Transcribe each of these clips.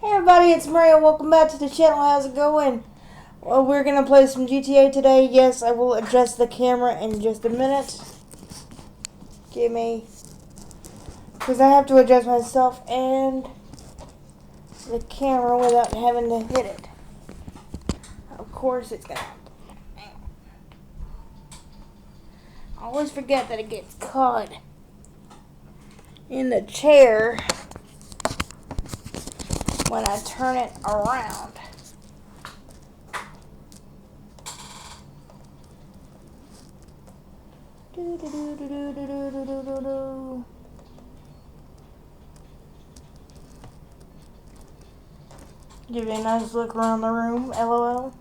Hey everybody, it's Mario. Welcome back to the channel. How's it going? Well, we're gonna play some GTA today. Yes, I will adjust the camera in just a minute. Give me, because I have to adjust myself and the camera without having to hit it. Of course, it's gonna. I always forget that it gets caught in the chair when I turn it around. Do do do do do do do do do do. Give you a nice look around the room. LOL.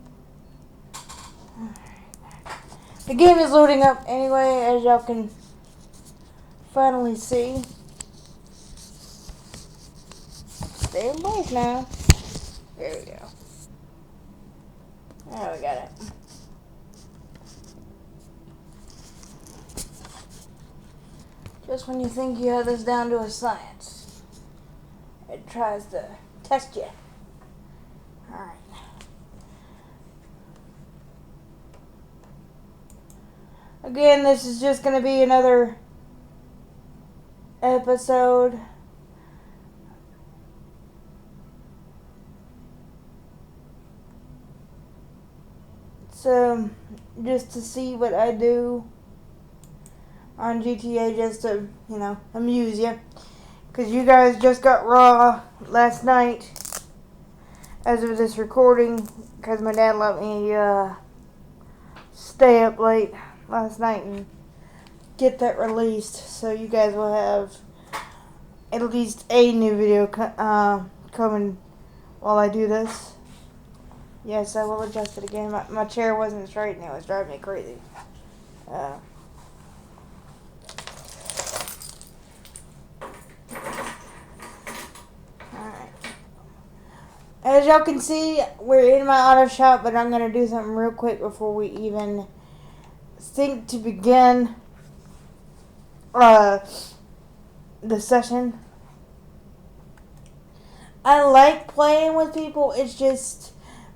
The game is loading up anyway, as y'all can finally see. Stay in place now. There we go. There we got it. Just when you think you have this down to a science, it tries to test you. Alright. Again, this is just going to be another episode. So, just to see what I do on GTA, just to, amuse you. Because you guys just got Raw last night as of this recording, because my dad let me stay up late last night and get that released. So you guys will have at least a new video coming while I do this. Yes, I will adjust it again. My chair wasn't straight and it was driving me crazy. As y'all can see, we're in my auto shop, but I'm going to do something real quick before we even think to begin the session. I like playing with people. It's just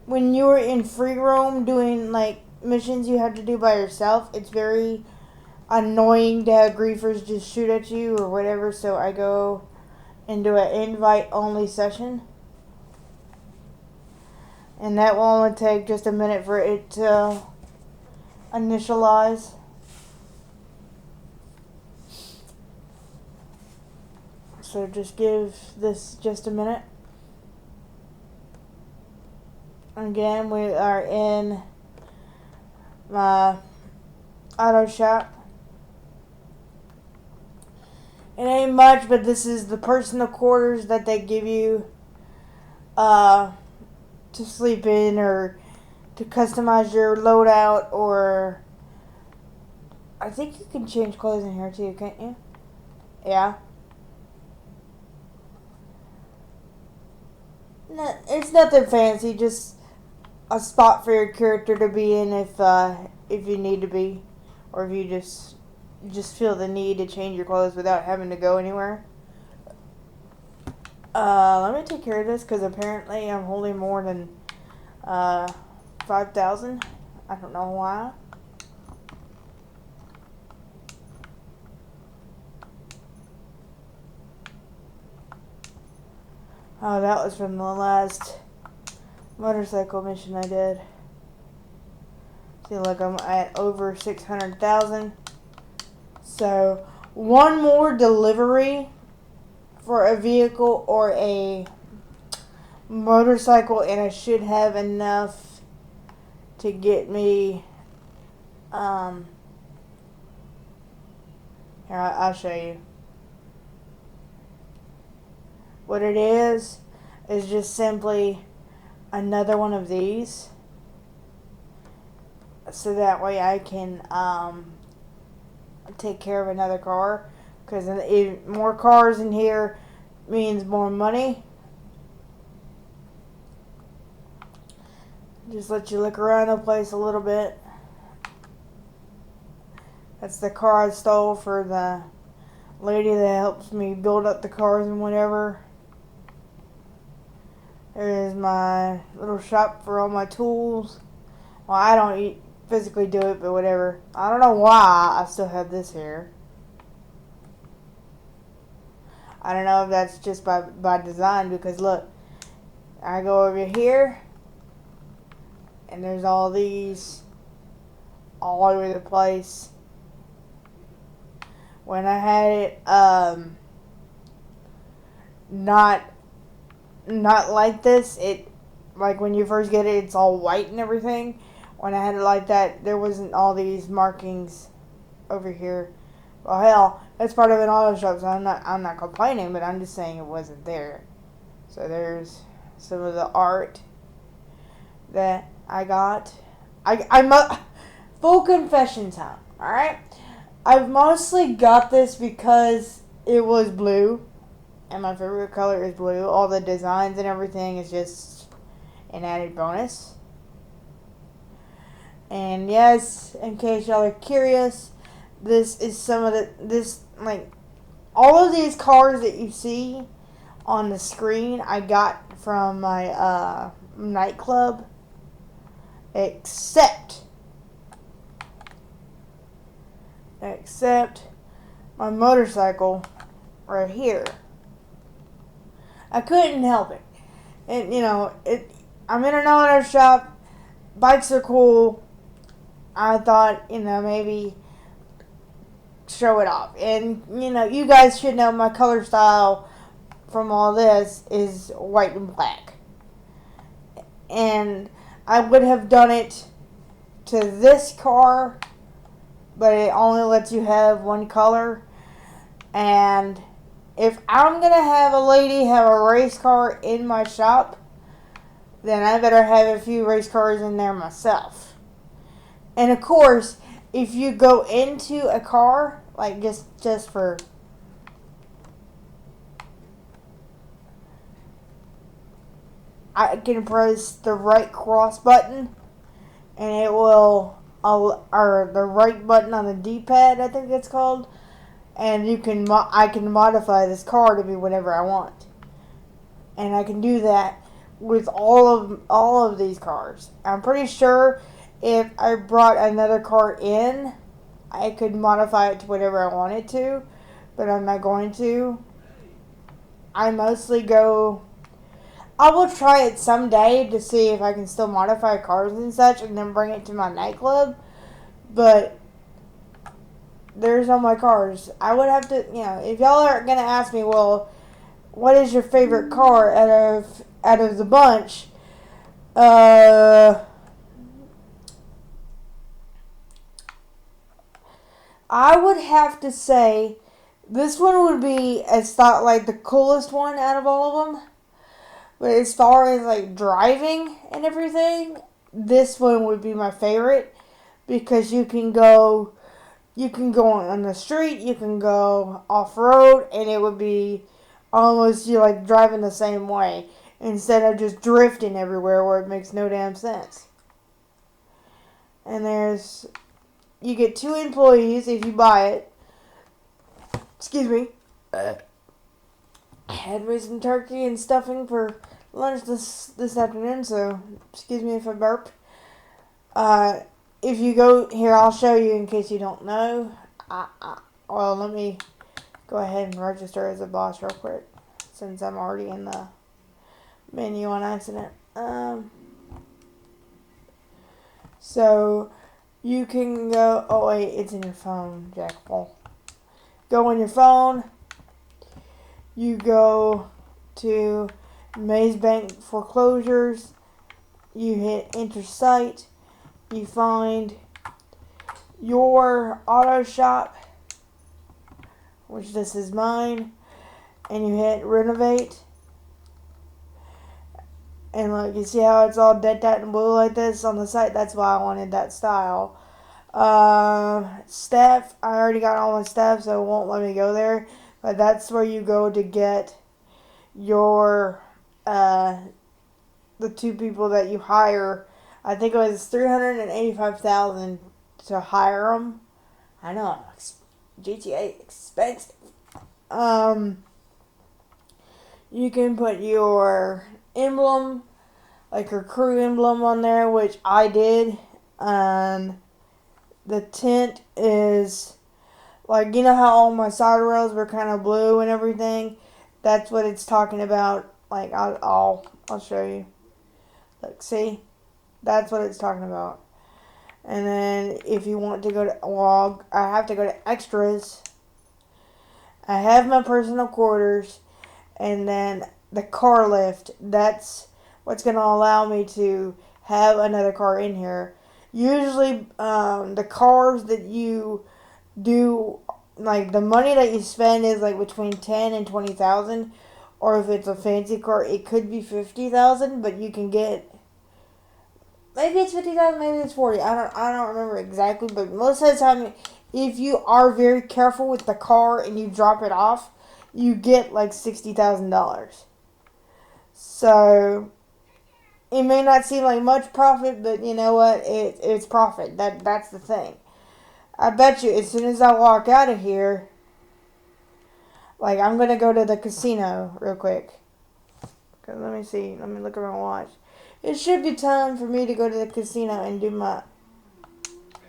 when you're in free roam doing like missions you have to do by yourself, it's very annoying to have griefers just shoot at you or whatever, so I go into an invite only session. And that will only take just a minute for it to initialize. So just give this just a minute. Again, we are in my auto shop. It ain't much, but this is the personal quarters that they give you to sleep in, or to customize your loadout, or I think you can change clothes in here too, can't you? Yeah. No, it's nothing fancy, just a spot for your character to be in if you need to be, or if you just feel the need to change your clothes without having to go anywhere. Let me take care of this, because apparently I'm holding more than 5,000. I don't know why. Oh, that was from the last motorcycle mission I did. See, look, I'm at over 600,000. So, one more delivery for a vehicle or a motorcycle, and I should have enough to get me, here, I'll show you. What it is just simply another one of these, so that way I can take care of another car, because more cars in here means more money. Just let you look around the place a little bit. That's the car I stole for the lady that helps me build up the cars and whatever. There is my little shop for all my tools. Well, I don't physically do it, but whatever. I don't know why I still have this here. I don't know if that's just by design, because look, I go over here and there's all these all over the place. When I had it not like this, it like when you first get it, it's all white and everything. When I had it like that, there wasn't all these markings over here. Well, hell, that's part of an auto shop, so I'm not complaining, but I'm just saying it wasn't there. So there's some of the art that I got. Full confession time. All right, I've mostly got this because it was blue, and my favorite color is blue. All the designs and everything is just an added bonus. And yes, in case y'all are curious, this is some of all of these cars that you see on the screen I got from my nightclub, except my motorcycle right here. I couldn't help it. And I'm in an auto shop. Bikes are cool. I thought, maybe show it off. And, you guys should know my color style from all this is white and black. And I would have done it to this car, but it only lets you have one color. And if I'm going to have a lady have a race car in my shop, then I better have a few race cars in there myself. And of course, if you go into a car, like just for I can press the right cross button, and it will, or the right button on the D-pad, I think it's called, and I can modify this car to be whatever I want, and I can do that with all of these cars. I'm pretty sure if I brought another car in, I could modify it to whatever I wanted to, but I'm not going to. I will try it someday to see if I can still modify cars and such and then bring it to my nightclub, but there's all my cars. I would have to, if y'all are going to ask me, well, what is your favorite car out of the bunch? I would have to say this one would be like the coolest one out of all of them. But as far as like driving and everything, this one would be my favorite because you can go on the street, you can go off road, and it would be almost you like driving the same way instead of just drifting everywhere where it makes no damn sense. And you get 2 employees if you buy it. Excuse me. I had me some turkey and stuffing for lunch this afternoon, so excuse me if I burp. If you go here, I'll show you in case you don't know. Well, let me go ahead and register as a boss real quick, since I'm already in the menu on accident. So you can go. Oh wait, it's in your phone, Jackpot. Go on your phone. You go to Maze Bank Foreclosures. You hit Enter Site. You find your auto shop, which this is mine, and you hit Renovate. And look, you see how it's all dead and blue like this on the site? That's why I wanted that style. Staff, I already got all my staff, so it won't let me go there. But that's where you go to get your, the 2 people that you hire. I think it was $385,000 to hire them. I know, GTA expensive. You can put your emblem, like her crew emblem on there, which I did. And the tint is like, you know how all my side rails were kind of blue and everything? That's what it's talking about. Like, I'll show you. Like, see? That's what it's talking about. And then if you want to go to log, I have to go to extras. I have my personal quarters, and then the car lift. That's what's going to allow me to have another car in here. Usually, the cars that you do, like the money that you spend is like between 10 and 20,000, or if it's a fancy car, it could be 50,000. But you can get, maybe it's 50,000, maybe it's 40. I don't remember exactly, but most of the time, if you are very careful with the car and you drop it off, you get like $60,000. So it may not seem like much profit, but you know what? It's profit. That's the thing. I bet you as soon as I walk out of here, like I'm gonna go to the casino real quick. Cause let me see. Let me look at my watch. It should be time for me to go to the casino and do my.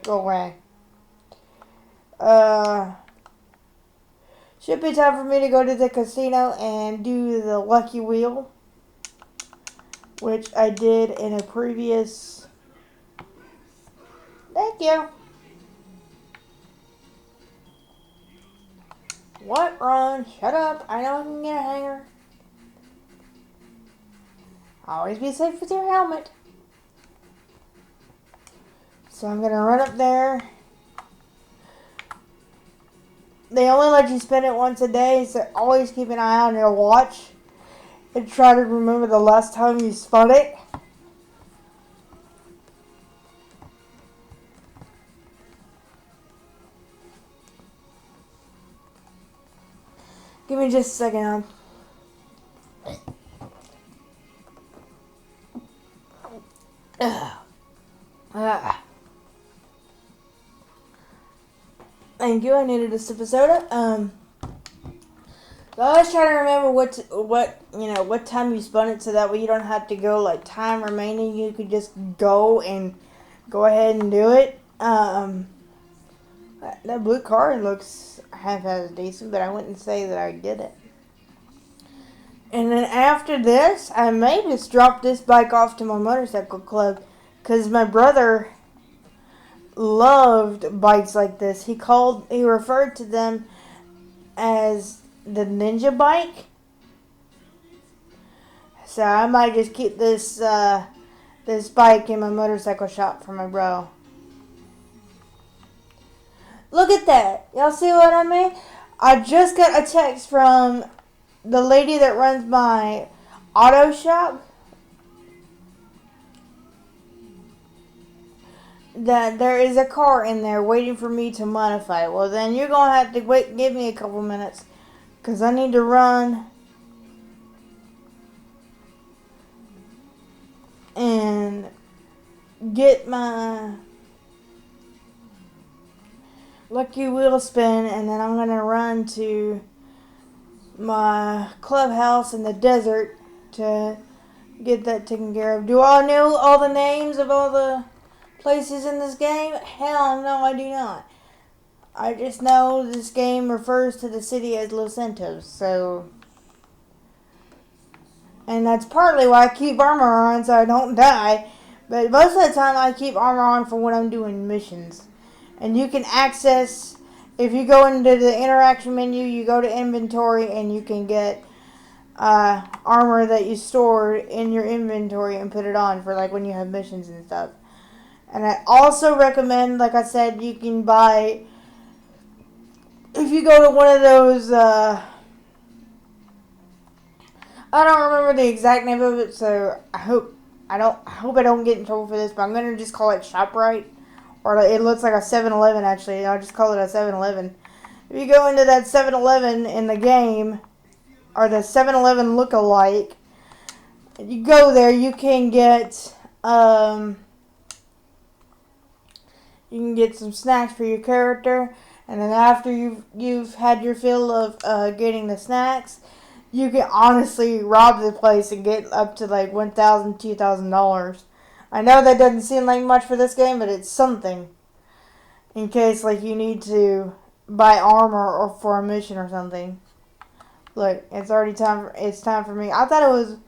Go away. Should be time for me to go to the casino and do the lucky wheel, which I did in a previous. Thank you. What, Ron? Shut up. I know I can get a hanger. Always be safe with your helmet. So I'm going to run up there. They only let you spend it once a day, so always keep an eye on your watch and try to remember the last time you spun it. Give me just a second. Thank you. I needed a sip of soda. So I was trying to remember what time you spun it, so that way you don't have to go like time remaining. You could just go ahead and do it. That blue car looks half as decent, but I wouldn't say that I did it. And then after this, I may just drop this bike off to my motorcycle club, because my brother loved bikes like this. He referred to them as the ninja bike. So I might just keep this bike in my motorcycle shop for my bro. Look at that. Y'all see what I mean? I just got a text from the lady that runs my auto shop that there is a car in there waiting for me to modify. Well, then you're going to have to wait, give me a couple minutes, because I need to run and get my lucky wheel spin, and then I'm going to run to my clubhouse in the desert to get that taken care of. Do I know all the names of all the places in this game? Hell no, I do not. I just know this game refers to the city as Los Santos, so. And that's partly why I keep armor on, so I don't die. But most of the time I keep armor on for when I'm doing missions. And you can access, if you go into the interaction menu, you go to inventory and you can get armor that you stored in your inventory and put it on for like when you have missions and stuff. And I also recommend, like I said, you can buy, if you go to one of those, I don't remember the exact name of it, so I hope I don't get in trouble for this, but I'm gonna just call it ShopRite, or it looks like a 7-Eleven actually. I'll just call it a 7-Eleven. If you go into that 7-Eleven in the game, or the 7-Eleven look-alike, you go there, you can get some snacks for your character, and then after you've had your fill of getting the snacks, you can honestly rob the place and get up to like $1,000, $2,000. I know that doesn't seem like much for this game, but it's something. In case like you need to buy armor or for a mission or something. Look, it's already time. It's time for me. I thought it was.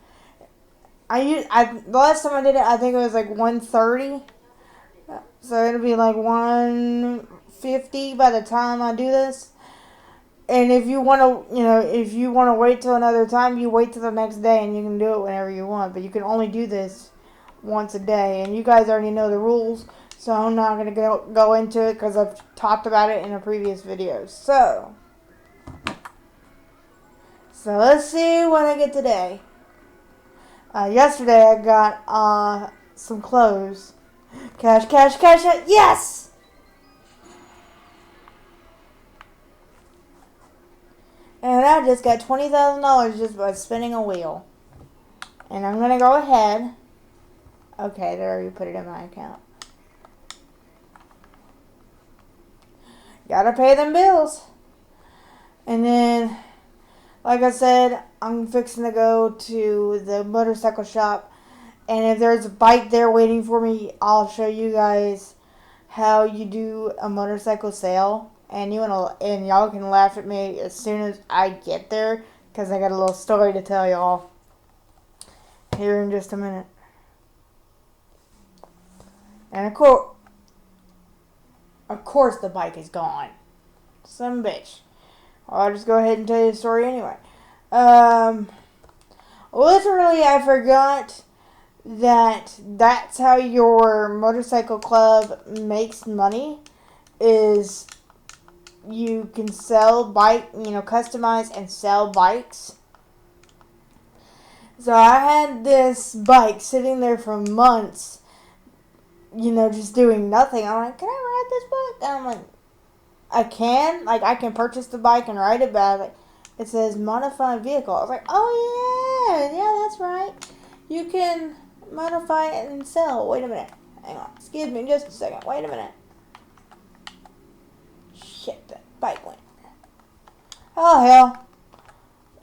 The last time I did it, I think it was like 130. So it'll be like 150 by the time I do this. And if you want to, if you want to wait till another time, you wait till the next day and you can do it whenever you want. But you can only do this once a day. And you guys already know the rules, so I'm not going to go into it because I've talked about it in a previous video. So let's see what I get today. Yesterday I got some clothes. Cash, cash, cash, yes! And I just got $20,000 just by spinning a wheel. And I'm going to go ahead. Okay, they already put it in my account. Gotta pay them bills. And then, like I said, I'm fixing to go to the motorcycle shop. And if there's a bike there waiting for me, I'll show you guys how you do a motorcycle sale. And y'all can laugh at me as soon as I get there, because I got a little story to tell y'all here in just a minute. And of course the bike is gone. Some bitch. I'll just go ahead and tell you the story anyway. Literally, I forgot that's how your motorcycle club makes money, is you can sell customize and sell bikes. So I had this bike sitting there for months, just doing nothing. I'm like, can I ride this bike? And I'm like, I can purchase the bike and ride it, but it says modified vehicle. I was like, oh yeah, that's right. You can modify it and sell. Wait a minute. Hang on. Excuse me just a second. Wait a minute. Shit, that bike went. Oh hell.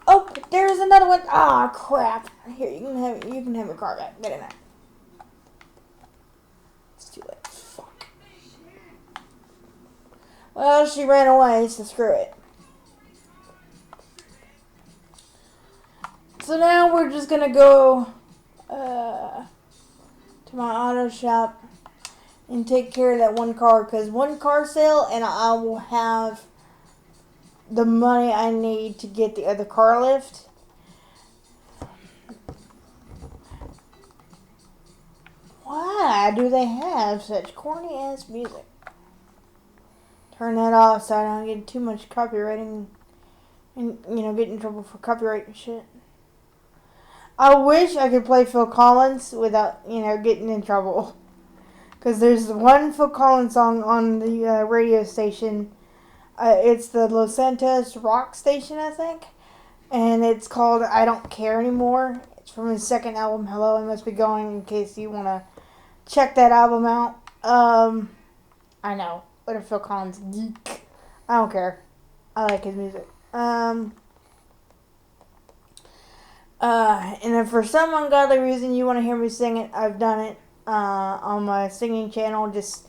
Oh, there's another one. Ah, crap. Here, you can have your car back. Get in there. It's too late. Fuck. Well, she ran away, so screw it. So now we're just gonna go to my auto shop and take care of that one car, because one car sale and I will have the money I need to get the other car lift. Why do they have such corny ass music? Turn that off so I don't get too much copywriting and get in trouble for copyright and shit. I wish I could play Phil Collins without getting in trouble. Because there's one Phil Collins song on the radio station. It's the Los Santos Rock station, I think. And it's called I Don't Care Anymore. It's from his second album, Hello, I Must Be Going, in case you want to check that album out. I know. What a Phil Collins geek. I don't care. I like his music. And if for some ungodly reason you want to hear me sing it, I've done it on my singing channel. Just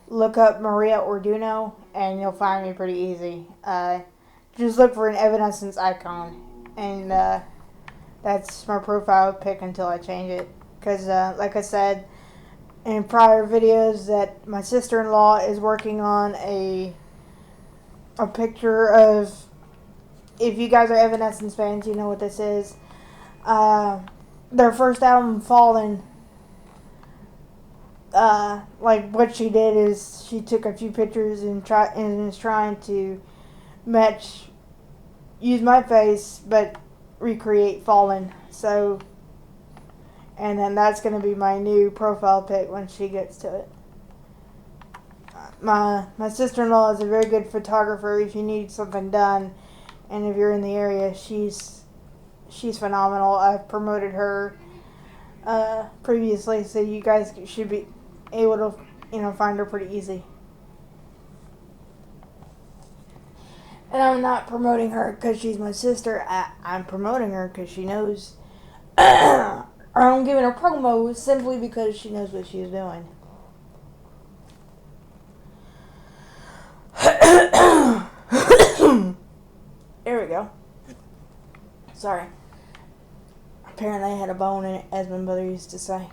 look up Maria Orduno and you'll find me pretty easy. Just look for an Evanescence icon, and that's my profile pic until I change it. Because like I said in prior videos, that my sister-in-law is working on a picture of, if you guys are Evanescence fans, you know what this is. Their first album, Fallen. Like what she did is she took a few pictures and is trying to use my face, but recreate Fallen. So, and then that's going to be my new profile pic when she gets to it. My sister-in-law is a very good photographer. If you need something done, and if you're in the area, she's phenomenal. I've promoted her previously, so you guys should be able to find her pretty easy. And I'm not promoting her because she's my sister. I'm promoting her because she knows. Or I'm giving her promo simply because she knows what she's doing. There we go. Sorry. Apparently I had a bone in it, as my mother used to say.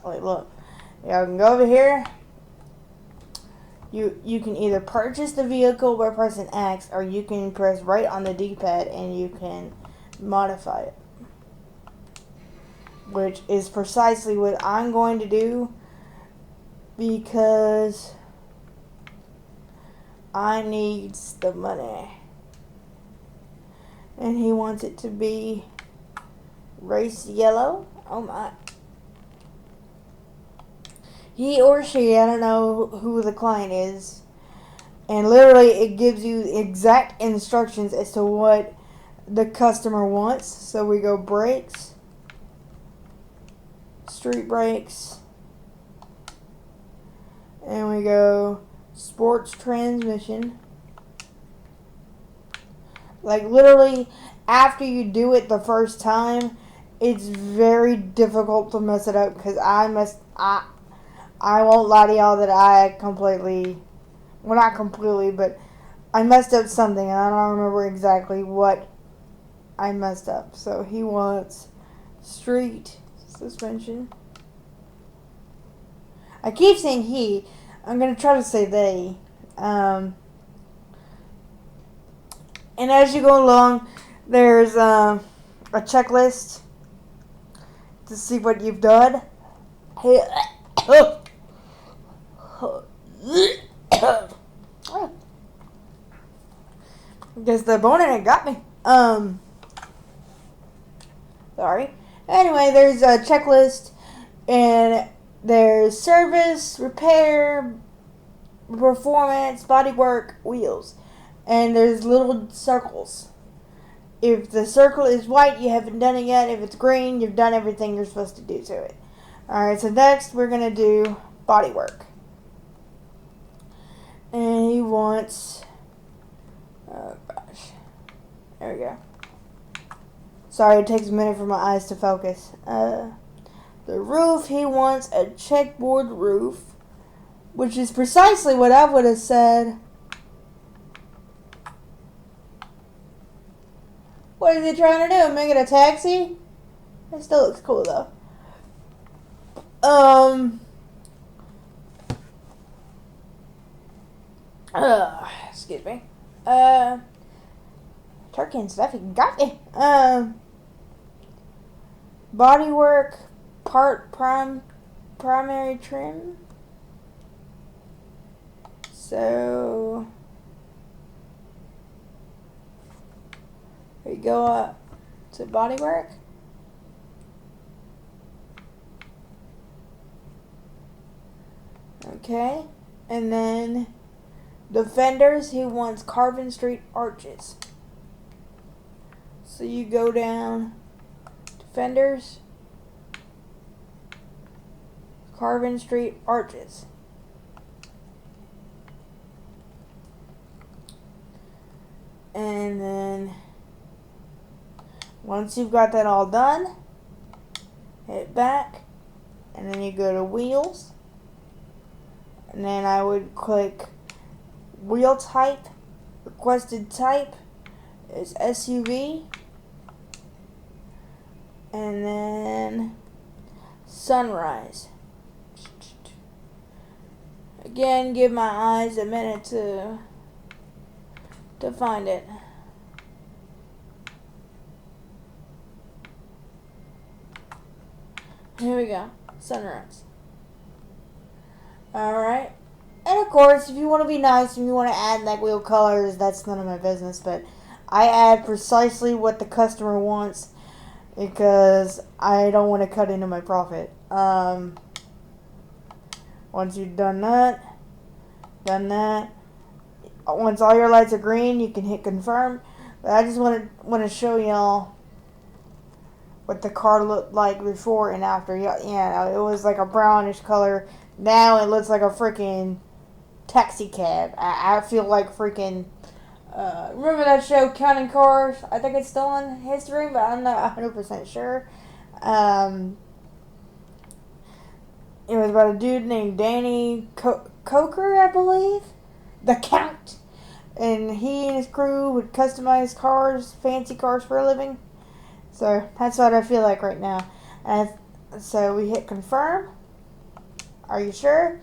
Wait, look. Y'all can go over here. You can either purchase the vehicle by pressing X, or you can press right on the D-pad and you can modify it. Which is precisely what I'm going to do, because I needs the money. And he wants it to be race yellow. Oh my. He or she, I don't know who the client is. And literally it gives you exact instructions as to what the customer wants. So we go brakes, street brakes, and we go sports transmission. Like literally after you do it the first time, it's very difficult to mess it up, because I won't lie to y'all that I completely, well, not completely, but I messed up something and I don't remember exactly what I messed up. So he wants street suspension. I keep saying he. I'm going to try to say they. And as you go along, there's a checklist to see what you've done. Because the bone in it got me. Sorry. Anyway, there's a checklist, and there's service, repair, performance, bodywork, wheels. And there's little circles. If the circle is white, you haven't done it yet. If it's green, you've done everything you're supposed to do to it. Alright, so next we're going to do bodywork. And he wants, oh gosh, there we go. Sorry, it takes a minute for my eyes to focus. The roof, he wants a checkboard roof, which is precisely what I would have said. What is he trying to do? Make it a taxi? It still looks cool though. Excuse me. Turkey and stuff, you got me. Bodywork, primary trim. So we go up to bodywork. Okay, and then the fenders, he wants Carvin Street arches. So you go down to fenders, Carvin Street arches. And then once you've got that all done, hit back, and then you go to wheels. And then I would click wheel type. Requested type is SUV. And then sunrise. Again, give my eyes a minute to find it. Here we go. Sunrise. Alright. And of course, if you want to be nice and you want to add like wheel colors, that's none of my business. But I add precisely what the customer wants, because I don't want to cut into my profit. Once you've done that, once all your lights are green, you can hit confirm. But I just want to show y'all what the car looked like before and after. Yeah, it was like a brownish color. Now it looks like a freaking taxi cab. I feel like freaking Remember that show, Counting Cars? I think it's still on history, but I'm not 100% sure. Um, it was about a dude named Danny Coker, I believe. The Count. And he and his crew would customize cars, fancy cars for a living. So that's what I feel like right now. And so we hit confirm. Are you sure?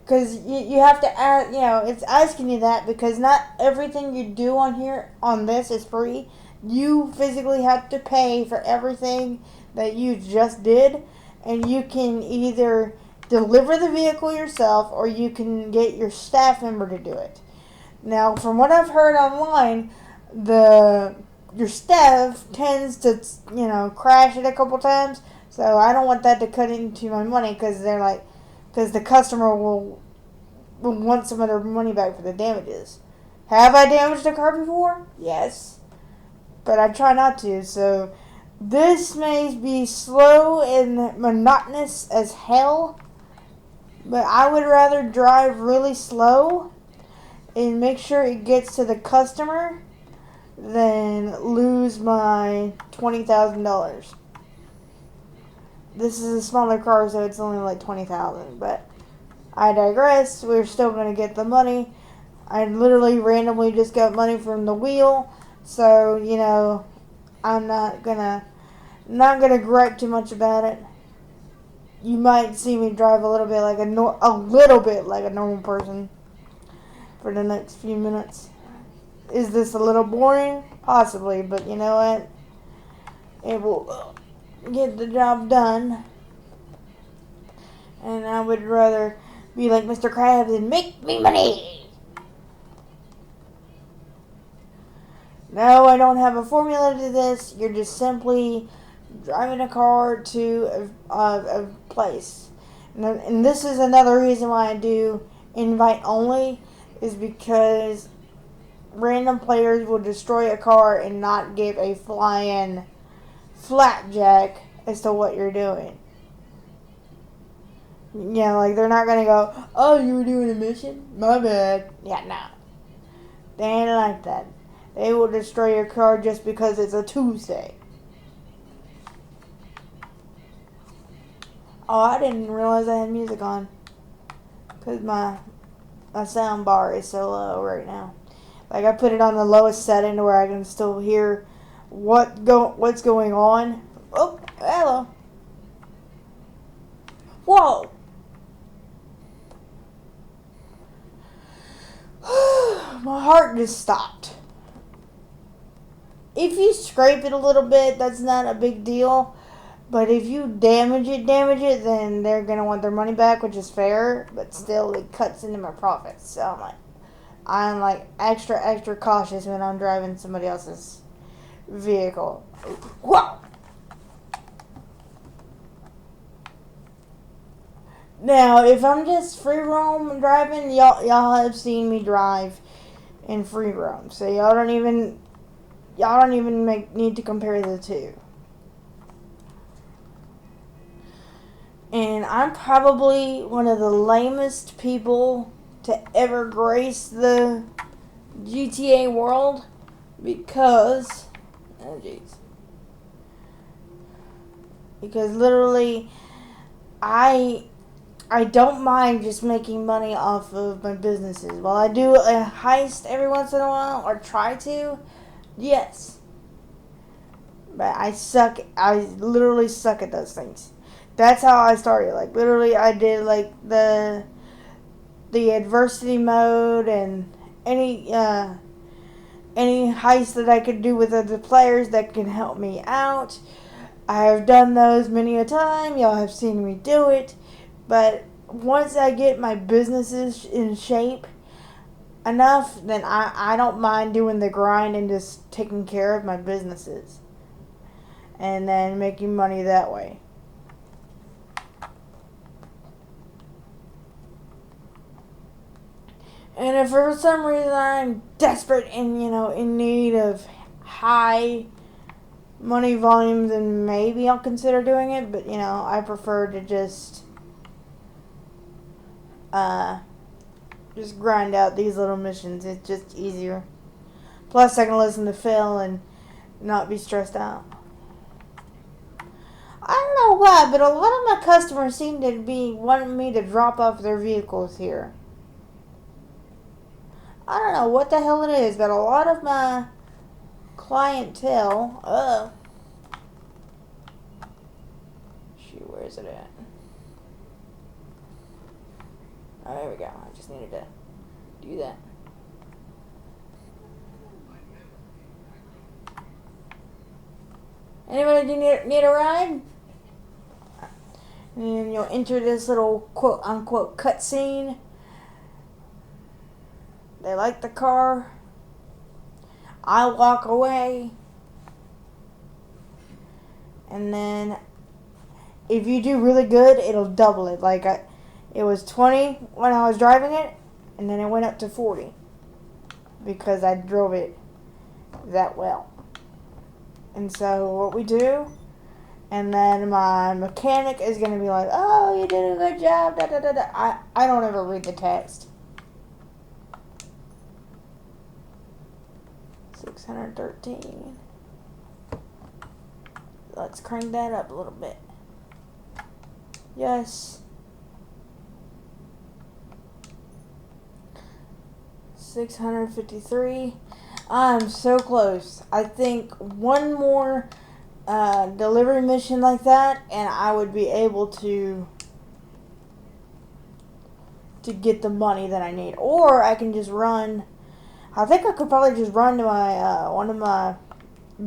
Because you have to add, it's asking you that because not everything you do on here, on this, is free. You physically have to pay for everything that you just did. And you can either deliver the vehicle yourself or you can get your staff member to do it. Now, from what I've heard online, your staff tends to, crash it a couple times. So I don't want that to cut into my money because the customer will want some of their money back for the damages. Have I damaged a car before? Yes. But I try not to, so this may be slow and monotonous as hell, but I would rather drive really slow and make sure it gets to the customer than lose my $20,000. This is a smaller car, so it's only like $20,000, but I digress. We're still going to get the money. I literally randomly just got money from the wheel, so I'm not gonna gripe too much about it. You might see me drive a little bit like a normal person for the next few minutes. Is this a little boring? Possibly, but you know what? It will get the job done. And I would rather be like Mr. Krabs and make me money. No, I don't have a formula to this. You're just simply driving a car to a place. And this is another reason why I do invite only, is because random players will destroy a car and not give a flying flapjack as to what you're doing. Yeah, like they're not gonna go, oh, you were doing a mission? My bad. Yeah, no. They ain't like that. They will destroy your car just because it's a Tuesday. Oh, I didn't realize I had music on. Because my sound bar is so low right now. Like, I put it on the lowest setting to where I can still hear what's going on. Oh, hello. Whoa. My heart just stopped. If you scrape it a little bit, that's not a big deal. But if you damage it, then they're going to want their money back, which is fair. But still, it cuts into my profits. So I'm like extra cautious when I'm driving somebody else's vehicle. Whoa! Now, if I'm just free roam driving, y'all have seen me drive in free roam. So y'all don't even need to compare the two. And I'm probably one of the lamest people to ever grace the GTA world because literally I don't mind just making money off of my businesses. While I do a heist every once in a while, or try to, yes. But I literally suck at those things. That's how I started. Like, literally, I did, like, the adversity mode and any heist that I could do with other players that can help me out. I have done those many a time. Y'all have seen me do it. But once I get my businesses in shape enough, then I don't mind doing the grind and just taking care of my businesses. And then making money that way. And if for some reason I'm desperate and, in need of high money volume, then maybe I'll consider doing it. But, I prefer to just grind out these little missions. It's just easier. Plus, I can listen to Phil and not be stressed out. I don't know why, but a lot of my customers seem to be wanting me to drop off their vehicles here. I don't know what the hell it is, but a lot of my clientele. Shoot, where is it at? Oh, there we go. I just needed to do that. Anybody need a ride? And you'll enter this little quote unquote cutscene. They like the car. I walk away. And then if you do really good, it'll double it. Like it was 20 when I was driving it, and then it went up to 40 because I drove it that well. And so what we do, and then my mechanic is going to be like, oh, you did a good job, da da da da. I don't ever read the text. 613. Let's crank that up a little bit. Yes. 653. I'm so close. I think one more delivery mission like that, and I would be able to get the money that I need. Or I can just run. I think I could probably just run to my one of my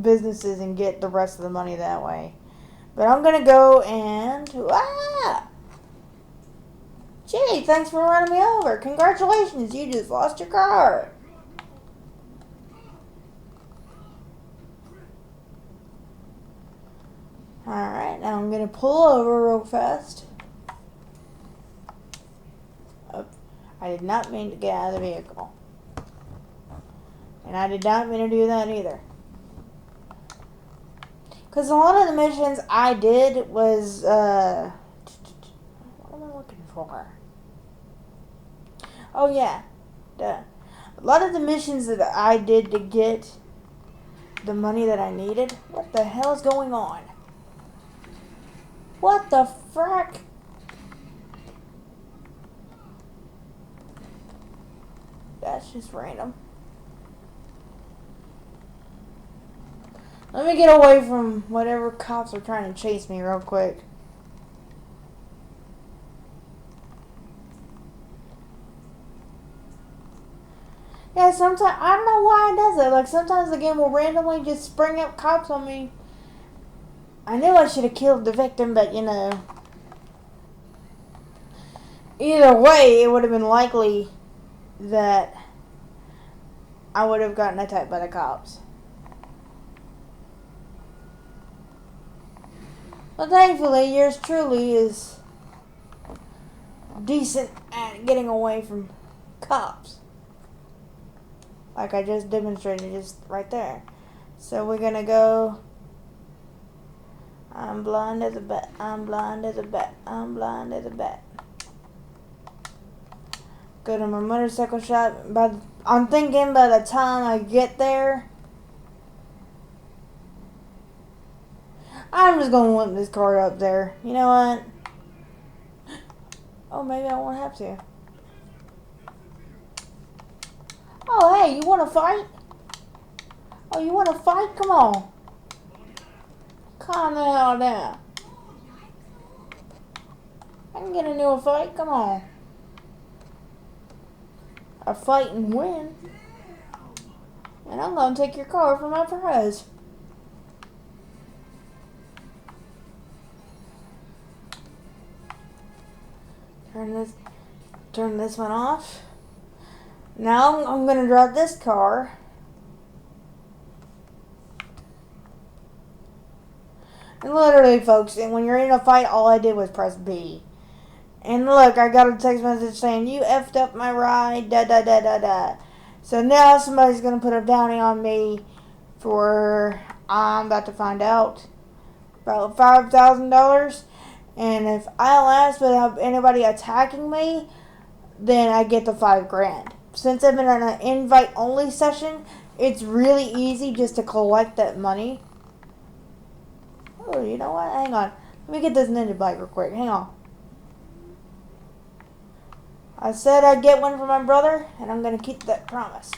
businesses and get the rest of the money that way. But I'm gonna go and gee, thanks for running me over. Congratulations, you just lost your car. Alright, now I'm gonna pull over real fast. Oh, I did not mean to get out of the vehicle. And I did not mean to do that either. Because a lot of the missions I did was, what am I looking for? Oh yeah, a lot of the missions that I did to get the money that I needed. What the hell is going on? What the frack? That's just random. Let me get away from whatever cops are trying to chase me real quick. Yeah, sometimes, I don't know why it does that. Like, sometimes the game will randomly just spring up cops on me. I knew I should have killed the victim, but, you know. Either way, it would have been likely that I would have gotten attacked by the cops. But thankfully, yours truly is decent at getting away from cops. Like I just demonstrated just right there. So we're gonna go. I'm blind as a bat. I'm blind as a bat. I'm blind as a bat. Go to my motorcycle shop. I'm thinking by the time I get there, I'm just gonna whip this car up there. You know what? Oh, maybe I won't have to. Oh, hey, you want to fight? Oh, you want to fight? Come on. Calm the hell down. I can get into a fight. Come on. A fight and win. And I'm going to take your car for my prize. Turn this one off. Now I'm going to drive this car. And literally, folks, and when you're in a fight, all I did was press B. And look, I got a text message saying, you effed up my ride, da da da da da. So now somebody's going to put a bounty on me for, I'm about to find out, about $5,000. And if I last without anybody attacking me, then I get the $5,000. Since I'm in an invite-only session, It's really easy just to collect that money. Oh, you know what? Hang on. Let me get this ninja bike real quick. Hang on. I said I'd get one for my brother, and I'm going to keep that promise.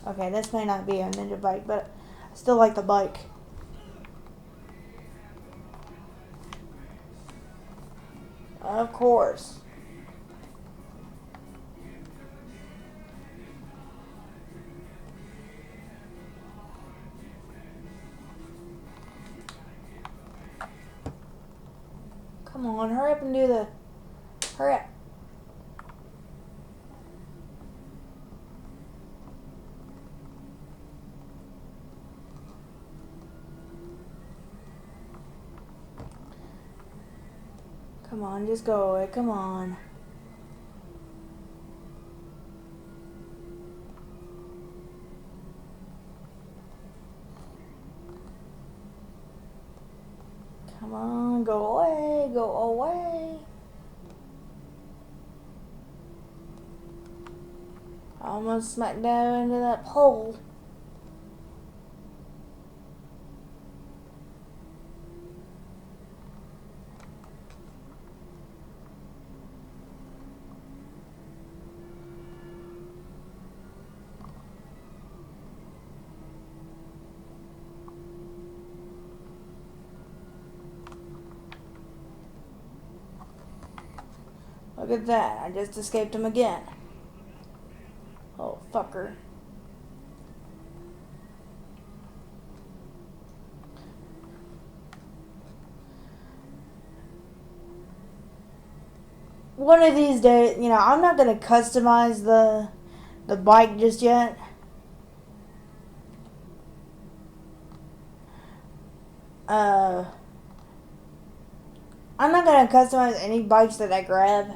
Okay, this may not be a ninja bike, but I still like the bike. Of course. Come on, hurry up and do the... Hurry up. Come on, just go away. Come on. Come on, go away. Go away. I almost smacked down into that pole. Look at that. I just escaped him again. Oh, fucker. One of these days, you know, I'm not going to customize the bike just yet. I'm not going to customize any bikes that I grab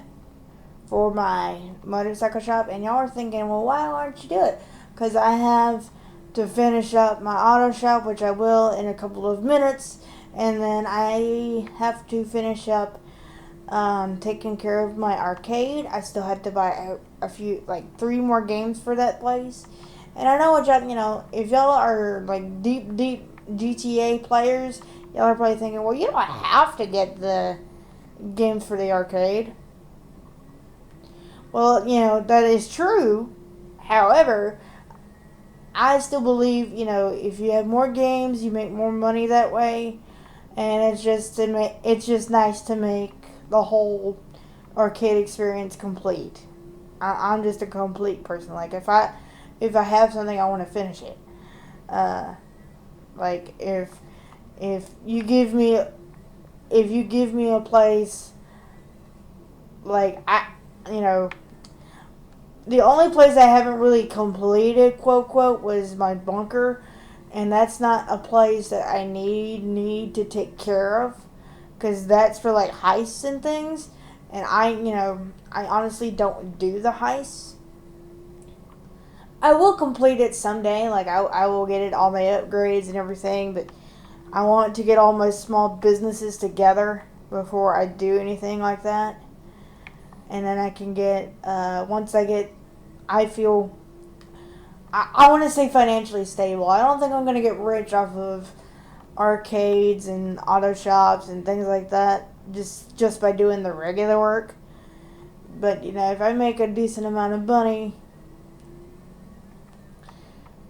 for my motorcycle shop. And y'all are thinking, well, why aren't you do it? Because I have to finish up my auto shop, which I will in a couple of minutes. And then I have to finish up taking care of my arcade. I still had to buy a few, like 3 more games for that place. And I know what y'all, you know, if y'all are like deep GTA players, y'all are probably thinking, well, you don't have to get the games for the arcade. Well, you know, that is true. However, I still believe, you know, if you have more games, you make more money that way. And it's just nice to make the whole arcade experience complete. I'm just a complete person. Like if I have something, I want to finish it. Like if you give me a place, like you know, the only place I haven't really completed, quote quote, was my bunker, and that's not a place that I need to take care of, because that's for like heists and things, and I honestly don't do the heists. I will complete it someday, like I will get it all my upgrades and everything, but I want to get all my small businesses together before I do anything like that. And then I can get, I feel, I want to say financially stable. I don't think I'm going to get rich off of arcades and auto shops and things like that just by doing the regular work. But, you know, if I make a decent amount of money,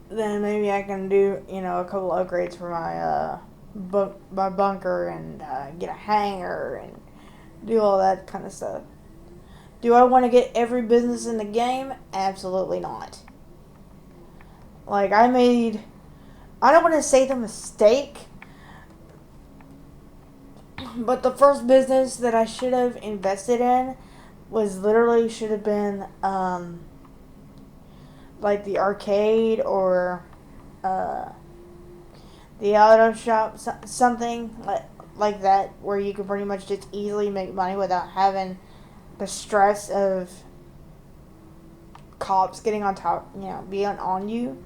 then maybe I can do, you know, a couple upgrades for my bunker and get a hangar and do all that kind of stuff. Do I want to get every business in the game? Absolutely not. Like, I don't want to say the mistake, but the first business that I should have invested in should have been, like the arcade or, the auto shop, something like that, where you can pretty much just easily make money without having the stress of cops getting on top, you know, being on you.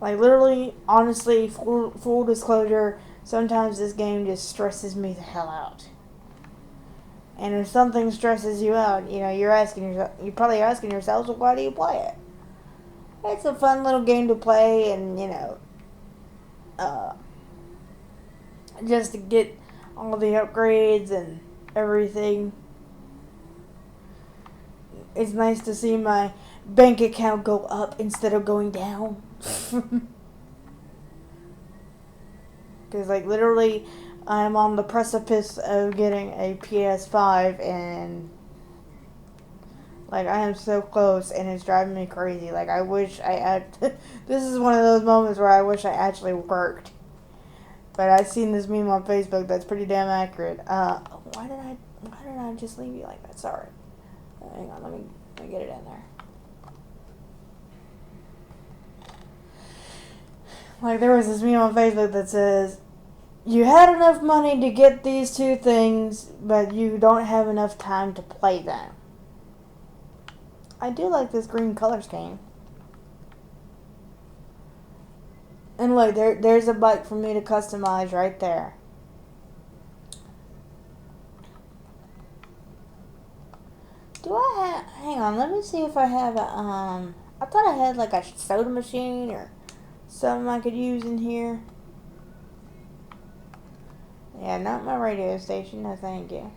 Like, literally, honestly, full disclosure, sometimes this game just stresses me the hell out. And if something stresses you out, you know, you're probably asking yourselves, well, why do you play it? It's a fun little game to play, and uh, just to get all the upgrades and everything. It's nice to see my bank account go up instead of going down. Because, like, literally, I'm on the precipice of getting a PS5, and, like, I am so close, and it's driving me crazy. Like, I wish I had... This is one of those moments where I wish I actually worked. But I've seen this meme on Facebook that's pretty damn accurate. Why did I just leave you like that? Sorry. Hang on, let me get it in there. Like, there was this meme on Facebook that says, you had enough money to get these two things, but you don't have enough time to play them. I do like this green color scheme. And look, there's a bike for me to customize right there. Do I have... Hang on, let me see if I have a, I thought I had like a soda machine or something I could use in here. Yeah, not my radio station, no thank you.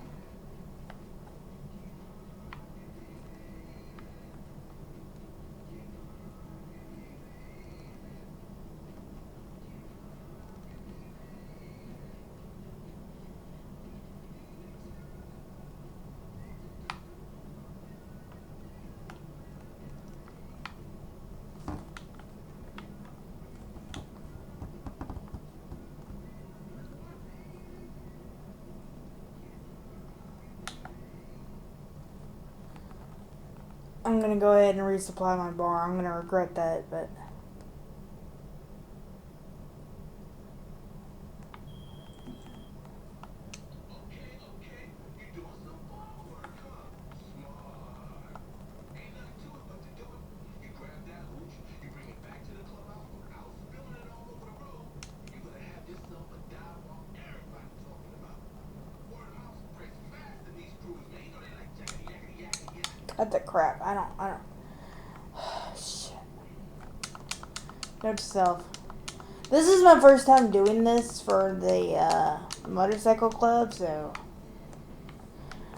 I'm gonna go ahead and resupply my bar. I'm gonna regret that, but... Cut the crap. I don't... Shit. Note to self. This is my first time doing this for the, motorcycle club, so...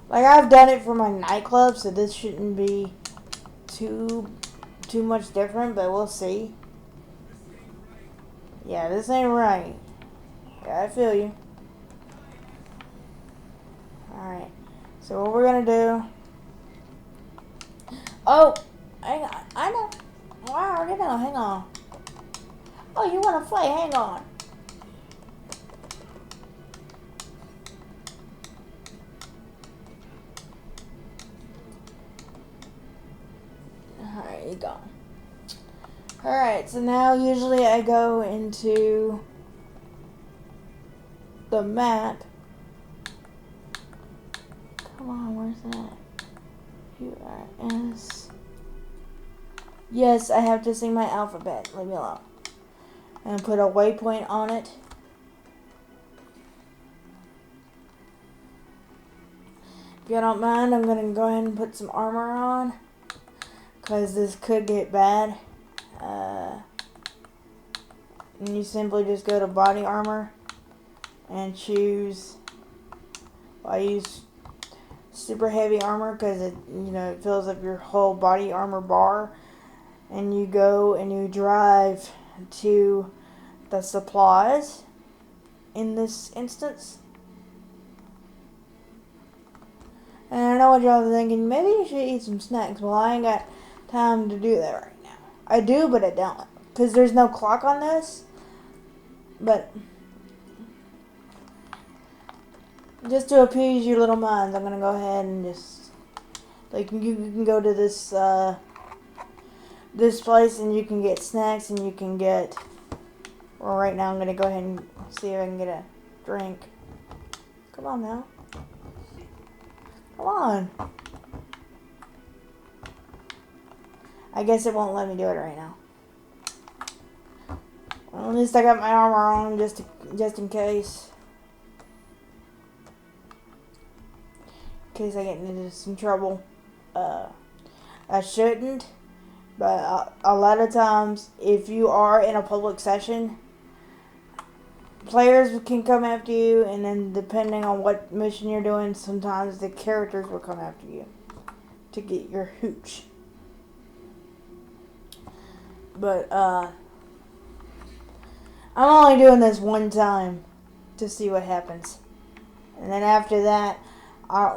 Like, I've done it for my nightclub, so this shouldn't be too much different, but we'll see. Yeah, this ain't right. Yeah, I feel you. Alright. So what we're gonna do... Oh! Hang on. I know. Wow, hang on. Oh, you wanna fight? Hang on. Alright, you go. Alright, so now usually I go into the map. Come on, where's that? URS. Yes, I have to sing my alphabet. Leave me alone. And put a waypoint on it. If you don't mind, I'm going to go ahead and put some armor on. Because this could get bad. And you simply just go to body armor. And choose... I use super heavy armor because it, it fills up your whole body armor bar. And you go and you drive to the supplies in this instance. And I know what y'all are thinking, maybe you should eat some snacks. Well, I ain't got time to do that right now. I do, but I don't. Because there's no clock on this. But just to appease your little minds, I'm going to go ahead and just... Like, you can go to this... this place and you can get snacks and you can get... Well, right now I'm going to go ahead and see if I can get a drink. Come on now. Come on. I guess it won't let me do it right now. Well, at least I got my armor on just in case. In case I get into some trouble. I shouldn't. But a lot of times, if you are in a public session, players can come after you, and then depending on what mission you're doing, sometimes the characters will come after you to get your hooch. But I'm only doing this one time to see what happens. And then after that,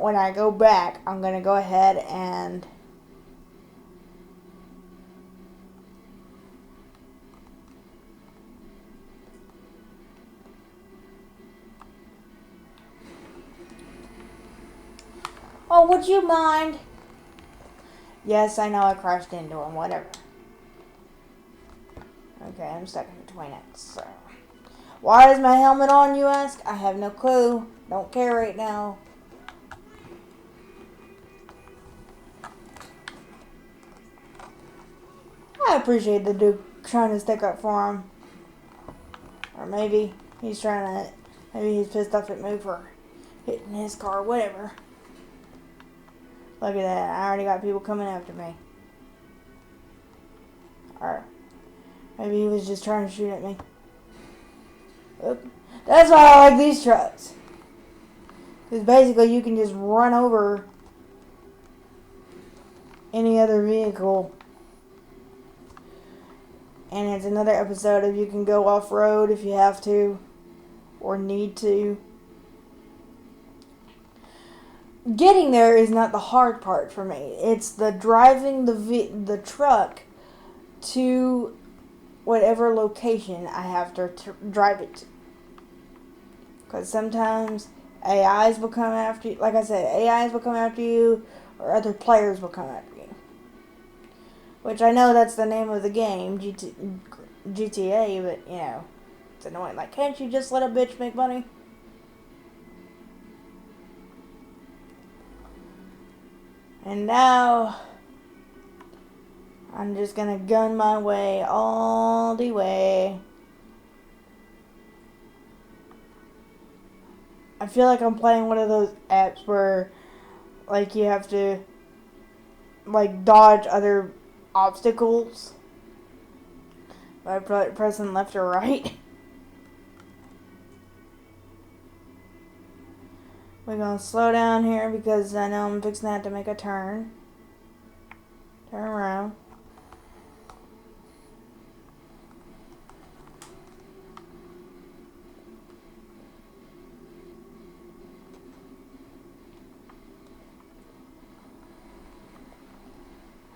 when I go back, I'm going to go ahead and oh, would you mind? Yes, I know I crashed into him, whatever. Okay, I'm stuck in between it, so. Why is my helmet on, you ask? I have no clue. Don't care right now. I appreciate the dude trying to stick up for him. Or maybe he's pissed off at me for hitting his car, whatever. Look at that, I already got people coming after me. Or maybe he was just trying to shoot at me. Oop. That's why I like these trucks. Because basically you can just run over any other vehicle. And it's another episode of you can go off-road if you have to or need to. Getting there is not the hard part for me. It's the driving the truck to whatever location I have to drive it to. Because sometimes AIs will come after you. Like I said, AIs will come after you, or other players will come after you. Which I know that's the name of the game, GTA, but, you know, it's annoying. Like, can't you just let a bitch make money? And now, I'm just gonna gun my way all the way. I feel like I'm playing one of those apps where, like, you have to, like, dodge other obstacles by pressing left or right. We're gonna slow down here because I know I'm fixing to have to make a turn. Turn around.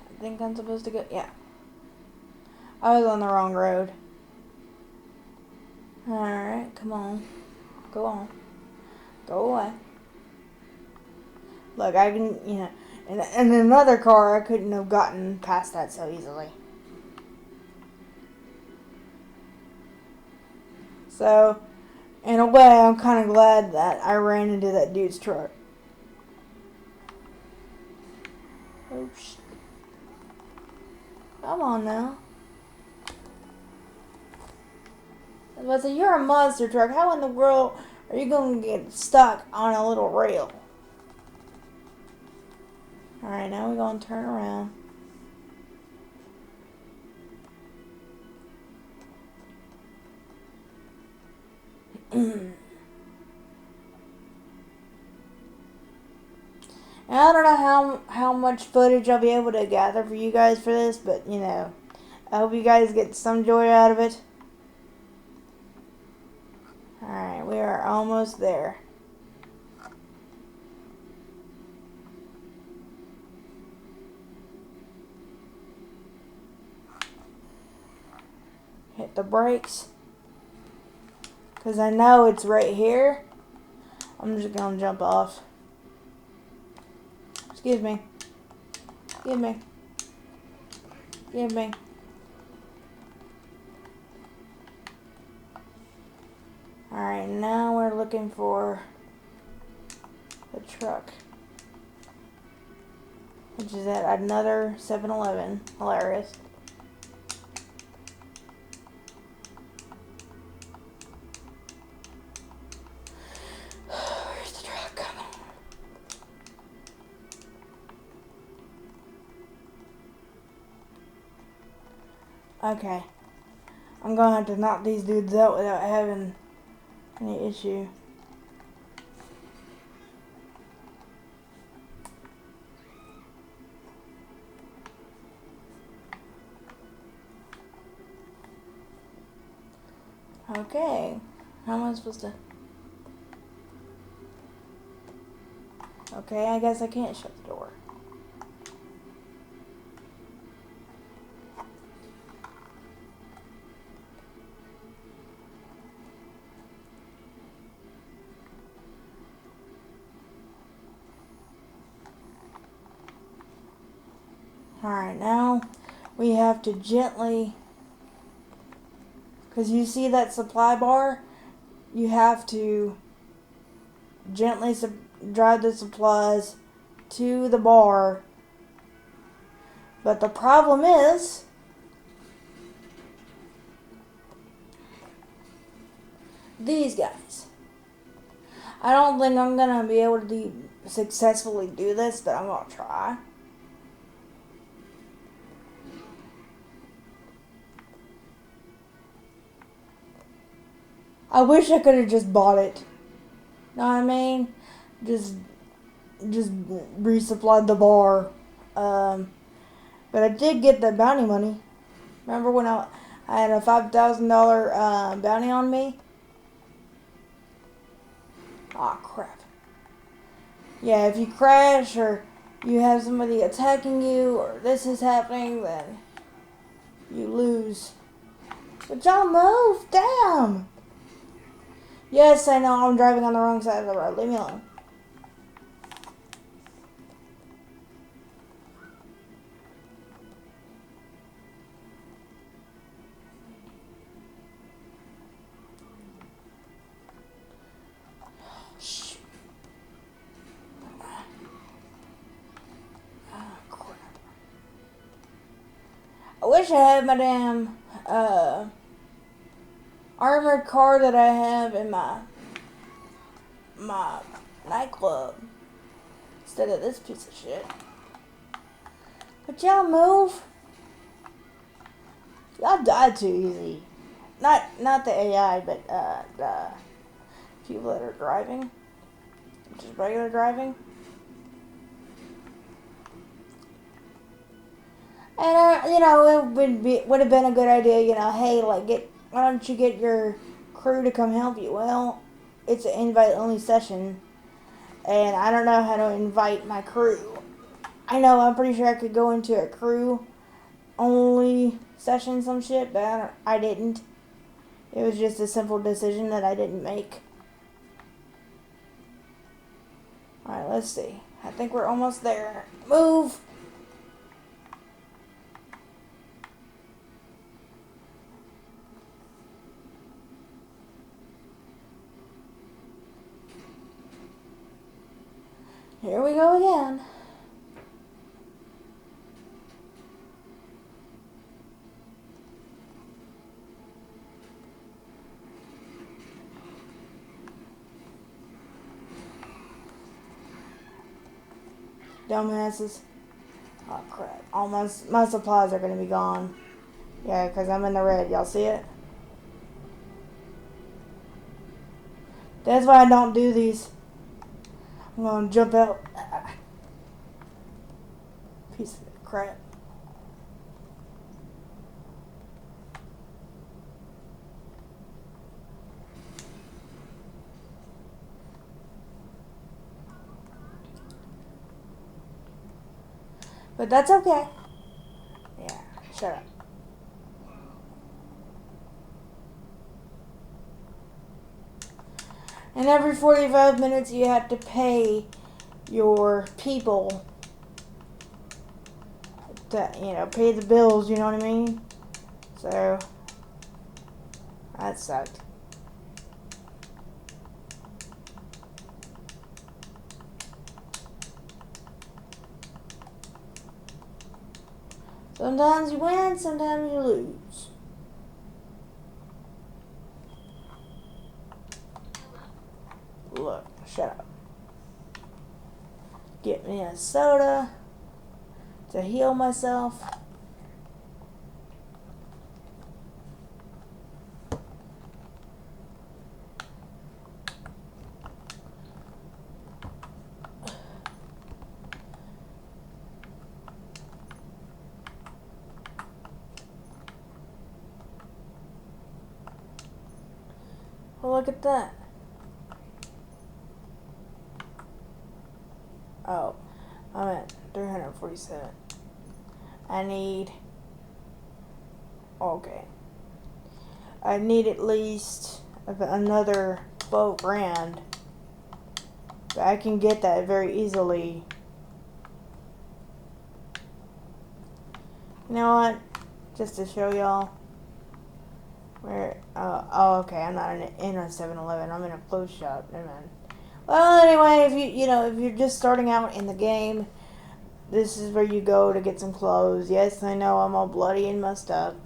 I think I'm supposed to go, yeah. I was on the wrong road. Alright, come on. Go on. Go away. Look, I can, you know, in another car, I couldn't have gotten past that so easily. So, in a way, I'm kind of glad that I ran into that dude's truck. Oh, shit. Come on now. I was about to say, you're a monster truck. How in the world are you going to get stuck on a little rail? Alright, now we're going to turn around. And I don't know how much footage I'll be able to gather for you guys for this, but, you know, I hope you guys get some joy out of it. Alright, we are almost there. Hit the brakes. Because I know it's right here. I'm just going to jump off. Excuse me. Excuse me. Excuse me. Alright, now we're looking for the truck. Which is at another 7-Eleven. Hilarious. Where's the truck? Come on. Okay. I'm gonna have to knock these dudes out without having any issue. Okay. How am I supposed to... Okay, I guess I can't shut the door. Alright, now we have to gently... Because you see that supply bar? You have to gently drive the supplies to the bar. But the problem is... these guys. I don't think I'm gonna be able to successfully do this, but I'm gonna try. I wish I could have just bought it. Know what I mean? Just resupplied the bar. But I did get the bounty money. Remember when I had a $5,000 bounty on me? Aw, crap. Yeah, if you crash or you have somebody attacking you or this is happening, then you lose. But y'all move, damn! Yes, I know I'm driving on the wrong side of the road. Leave me alone. Shh. Oh, crap. I wish I had my damn armored car that I have in my nightclub instead of this piece of shit. But y'all move. Y'all die too easy. Not the AI, but the people that are driving, just regular driving. And it would have been a good idea, hey, like why don't you get your crew to come help you? Well, it's an invite only session, and I don't know how to invite my crew. I know, I'm pretty sure I could go into a crew only session, some shit, but I didn't. It was just a simple decision that I didn't make. Alright, let's see. I think we're almost there. Move! Here we go again. Dumbasses. Oh crap. All my supplies are going to be gone. Yeah, because I'm in the red. Y'all see it? That's why I don't do these. I'm going to jump out. Piece of crap. But that's okay. Yeah, shut up. And every 45 minutes you have to pay your people to, pay the bills, you know what I mean? So, that sucked. Sometimes you win, sometimes you lose. Look, shut up. Get me a soda to heal myself. Oh, look at that. Oh, I'm at 347. I need... Okay. I need at least another 12 grand. But I can get that very easily. You know what? Just to show y'all. Where, oh, okay, I'm not in a 7-Eleven. I'm in a clothes shop. Never mind. Well, anyway, if you're just starting out in the game, this is where you go to get some clothes. Yes, I know I'm all bloody and messed up.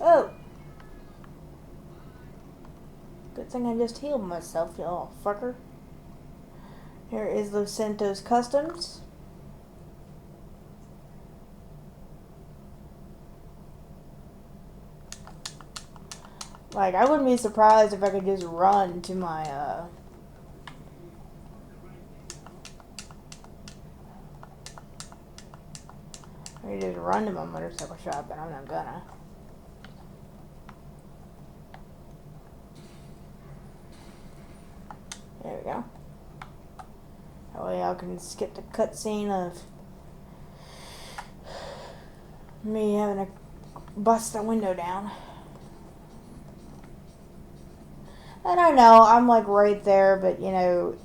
Oh! Good thing I just healed myself, you little fucker. Here is Los Santos Customs. Like, I wouldn't be surprised if I could just run to my, I could just run to my motorcycle shop, but I'm not gonna. There we go. That way I can skip the cutscene of me having to bust the window down. And I know, I'm like right there, but you know...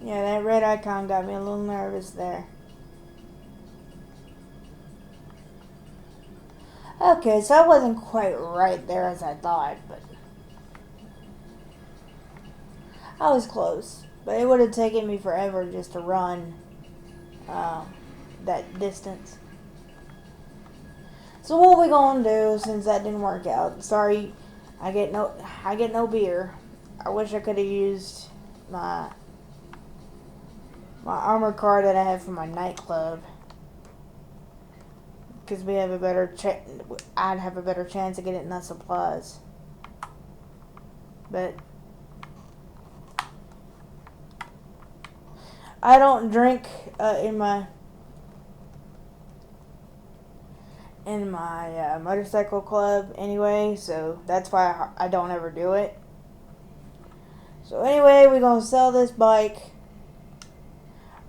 Yeah, that red icon got me a little nervous there. Okay, so I wasn't quite right there as I thought, but... I was close. But it would have taken me forever just to run that distance. So what we gonna do since that didn't work out? Sorry, I get no beer. I wish I could have used my armor card that I have from my nightclub, because we have a better I'd have a better chance of getting enough supplies. But I don't drink in my motorcycle club anyway, so that's why I don't ever do it. So anyway, we're gonna sell this bike,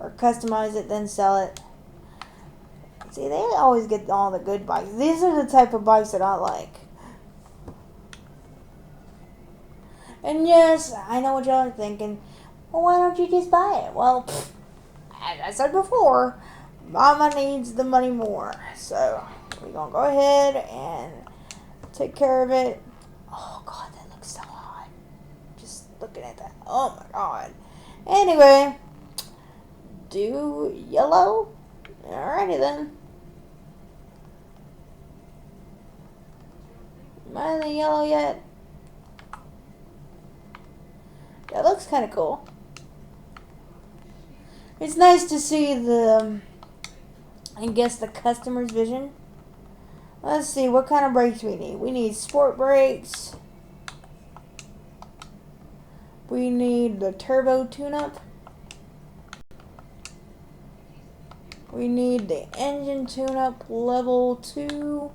or customize it, then sell it. See, they always get all the good bikes. These are the type of bikes that I like. And yes, I know what y'all are thinking. Well, why don't you just buy it? Well, as I said before, Mama needs the money more. So, we're going to go ahead and take care of it. Oh, God, that looks so hot. Just looking at that. Oh, my God. Anyway, do yellow. Alrighty, then. Am I in the yellow yet? That looks kind of cool. It's nice to see the, I guess, the customer's vision. Let's see, what kind of brakes we need. We need sport brakes. We need the turbo tune-up. We need the engine tune-up level 2.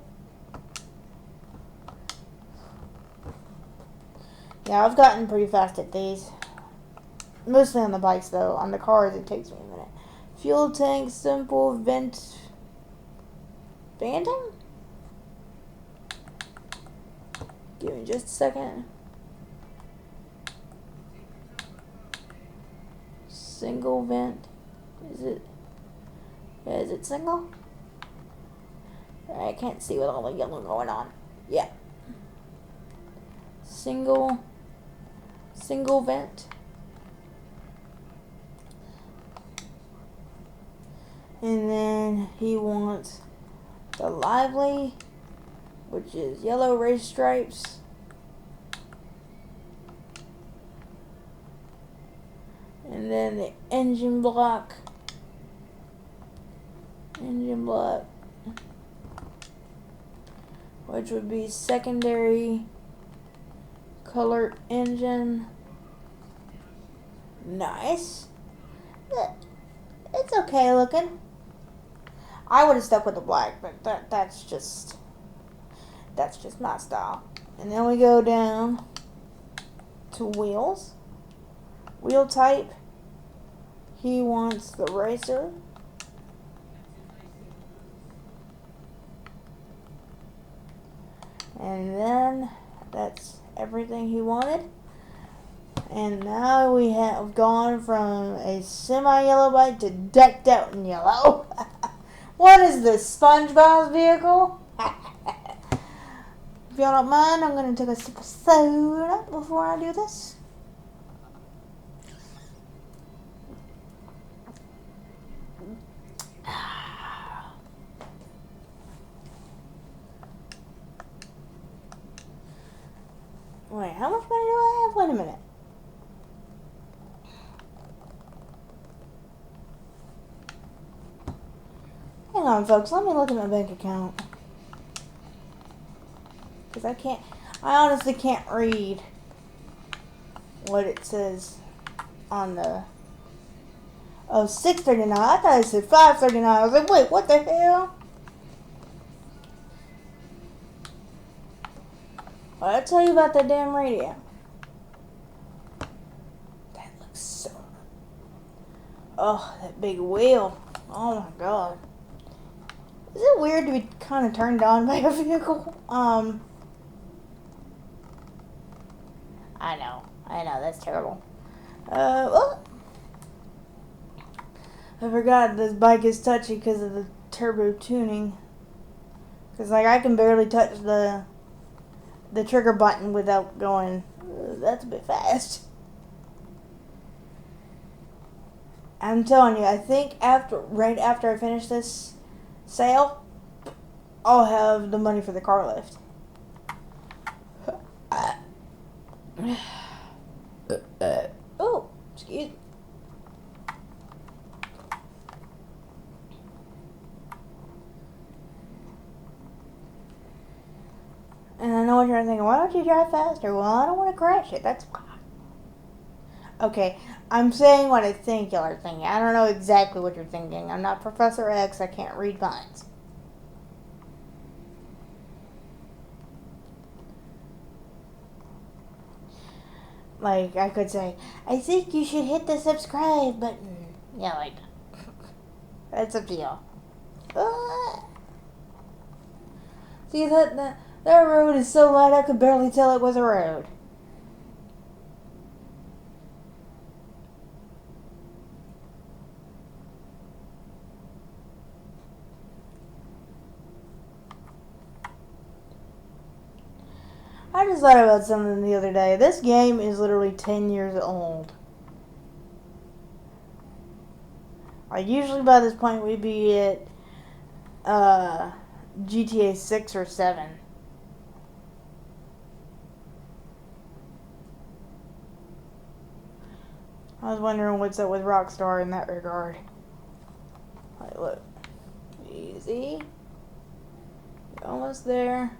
Yeah, I've gotten pretty fast at these. Mostly on the bikes, though. On the cars, it takes me a minute. Fuel tank, simple vent... venting? Give me just a second. Single vent. Is it... yeah, is it single? I can't see with all the yellow going on. Yeah. Single vent. And then he wants the lively, which is yellow race stripes. And then the engine block. Which would be secondary color engine. Nice. It's okay looking. I would have stuck with the black, but that's just my style. And then we go down to wheels. Wheel type. He wants the racer. And then that's everything he wanted. And now we have gone from a semi-yellow bike to decked out in yellow. What is this, SpongeBob's vehicle? If y'all don't mind, I'm going to take a sip of soda before I do this. Wait, how much money do I have? Wait a minute. Hang on, folks. Let me look at my bank account. Because I honestly can't read what it says on the... Oh, $6.39. I thought it said $5.39. I was like, wait, what the hell? Well, I'll tell you about that damn radio. That looks so... Oh, that big wheel. Oh my god. Is it weird to be kind of turned on by a vehicle? I know, that's terrible. Oh. I forgot this bike is touchy because of the turbo tuning. Because, like, I can barely touch the trigger button without going, that's a bit fast. I'm telling you, I think right after I finish this sale, I'll have the money for the car lift. Oh, excuse me. And I know what you're thinking, why don't you drive faster? Well, I don't want to crash it, that's why. Okay, I'm saying what I think y'all are thinking. I don't know exactly what you're thinking. I'm not Professor X, I can't read minds. Like, I could say, I think you should hit the subscribe button. Yeah, like, that's up to y'all. See, that road is so wide I could barely tell it was a road. I just thought about something the other day. This game is literally 10 years old. Like, usually by this point we'd be at GTA 6 or 7. I was wondering what's up with Rockstar in that regard. Like, look. Easy. You're almost there.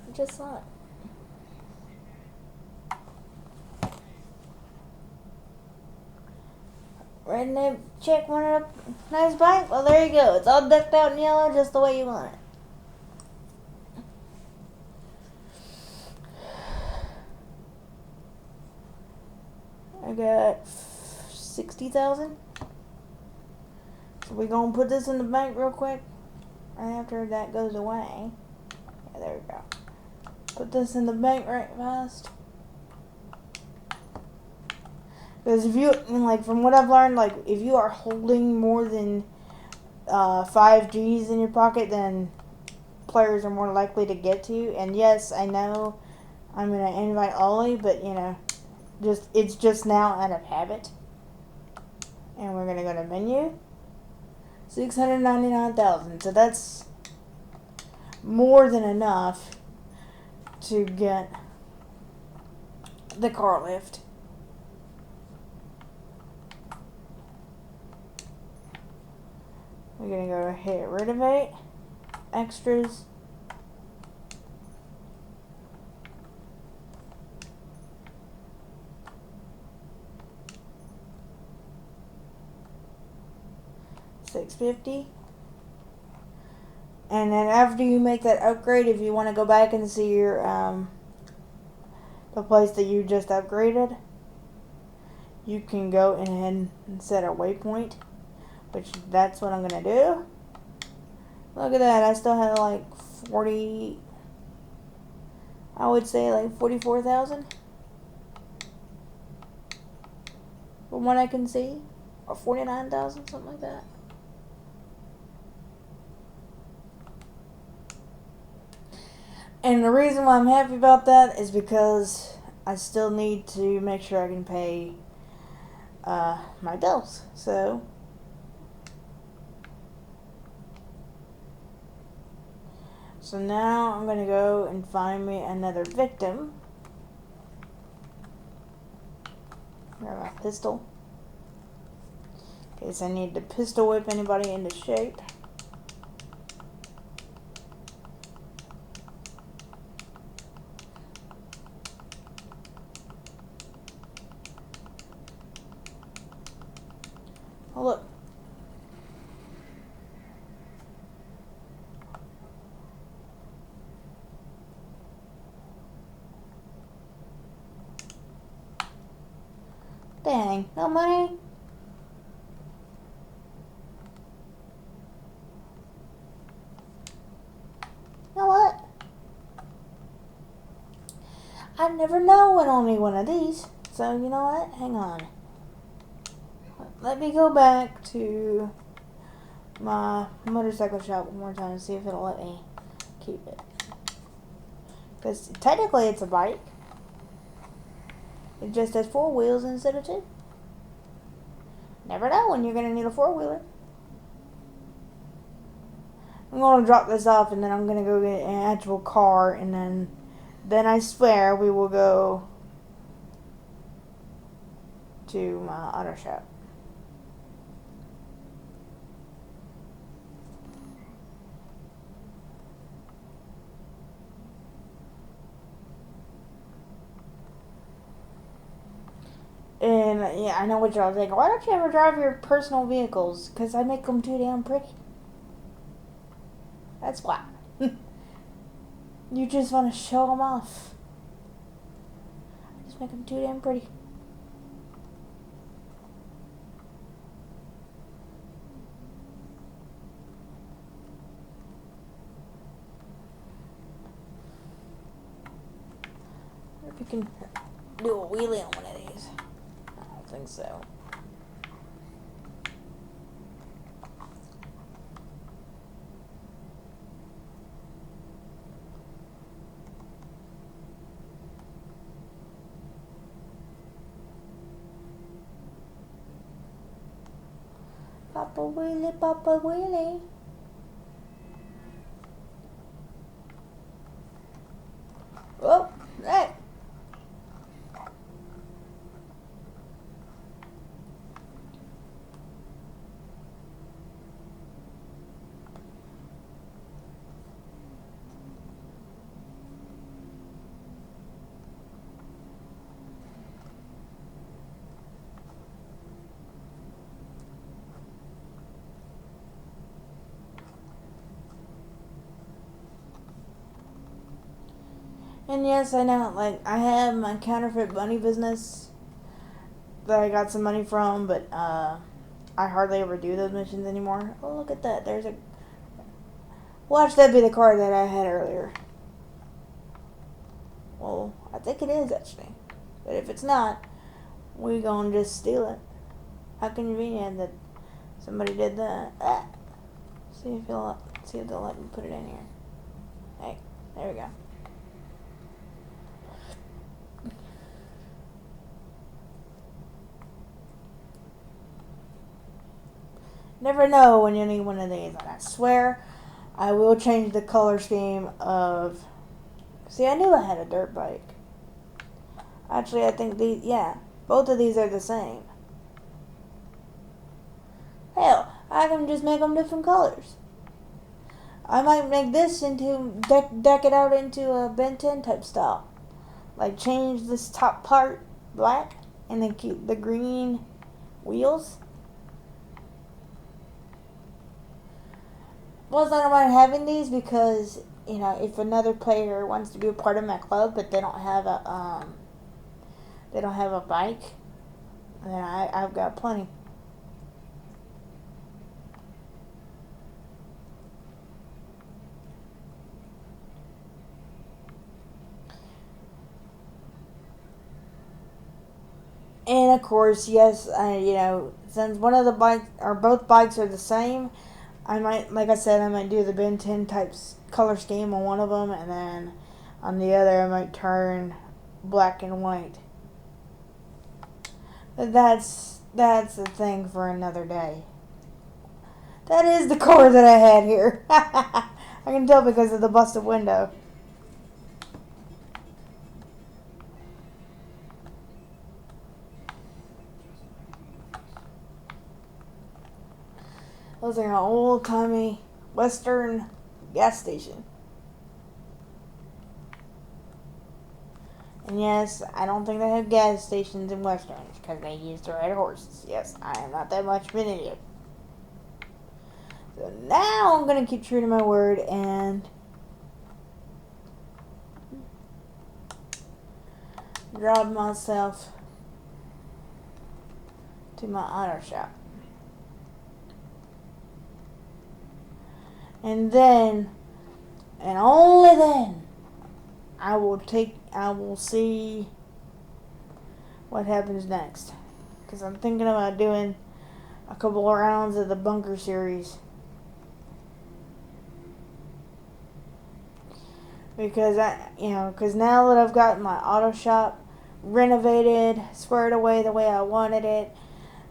I just saw it. Redneck chick wanted a nice bike? Well, there you go. It's all decked out in yellow just the way you want it. I got 60,000. So we're going to put this in the bank real quick. Right after that goes away. Yeah, there we go. Put this in the bank right fast. Because if you, like, from what I've learned, like, if you are holding more than 5 G's in your pocket, then players are more likely to get to you. And yes, I know I'm going to invite Ollie, but, you know, it's just now out of habit. And we're going to go to menu. 699,000. So that's more than enough to get the car lift. We're gonna go hit renovate, extras. $650. And then after you make that upgrade, if you want to go back and see your the place that you just upgraded, you can go ahead and set a waypoint, which that's what I'm gonna do. Look at that, I still have like 40, I would say like 44,000 from what I can see, or 49,000, something like that. And the reason why I'm happy about that is because I still need to make sure I can pay my bills. So now I'm going to go and find me another victim. Grab my pistol. In case I need to pistol whip anybody into shape. Oh, look. Dang, no money? You know what? I never know when I'll need one of these. So, you know what? Hang on. Let me go back to my motorcycle shop one more time and see if it'll let me keep it. Because technically it's a bike. It just has 4 wheels instead of 2. Never know when you're going to need a 4-wheeler. I'm going to drop this off and then I'm going to go get an actual car, and then I swear we will go to my auto shop. And yeah, I know what y'all think. Why don't you ever drive your personal vehicles? Because I make them too damn pretty. That's why. You just want to show them off. I just make them too damn pretty. I wonder if you can do a wheelie on one of these. I don't think so. Papa Wheelie, Papa Wheelie. Oh, hey. And yes, I know, like, I have my counterfeit bunny business that I got some money from, but I hardly ever do those missions anymore. Oh, look at that. There's a... Watch that be the card that I had earlier. Well, I think it is, actually. But if it's not, we're gonna just steal it. How convenient that somebody did that. Ah. See if they'll let me put it in here. Hey, there we go. Never know when you need one of these. And I swear, I will change the color scheme of... See, I knew I had a dirt bike. Actually, I think these, yeah, both of these are the same. Hell, I can just make them different colors. I might make this into, deck it out into a Ben 10 type style. Like change this top part black and then keep the green wheels. Plus, I don't mind having these because, you know, if another player wants to be a part of my club but they don't have a bike, then I've got plenty. And of course, yes, you know, since one of the bikes or both bikes are the same, I might, like I said, I might do the Ben 10 types color scheme on one of them, and then on the other, I might turn black and white. But that's a thing for another day. That is the car that I had here. I can tell because of the busted window. Looks like an old timey Western gas station. And yes, I don't think they have gas stations in Westerns because they used to ride horses. Yes, I am not that much of an idiot. So now I'm going to keep true to my word and drive myself to my auto shop. And then, and only then, I will see what happens next. Because I'm thinking about doing a couple of rounds of the bunker series. Because because now that I've got my auto shop renovated, squared away the way I wanted it,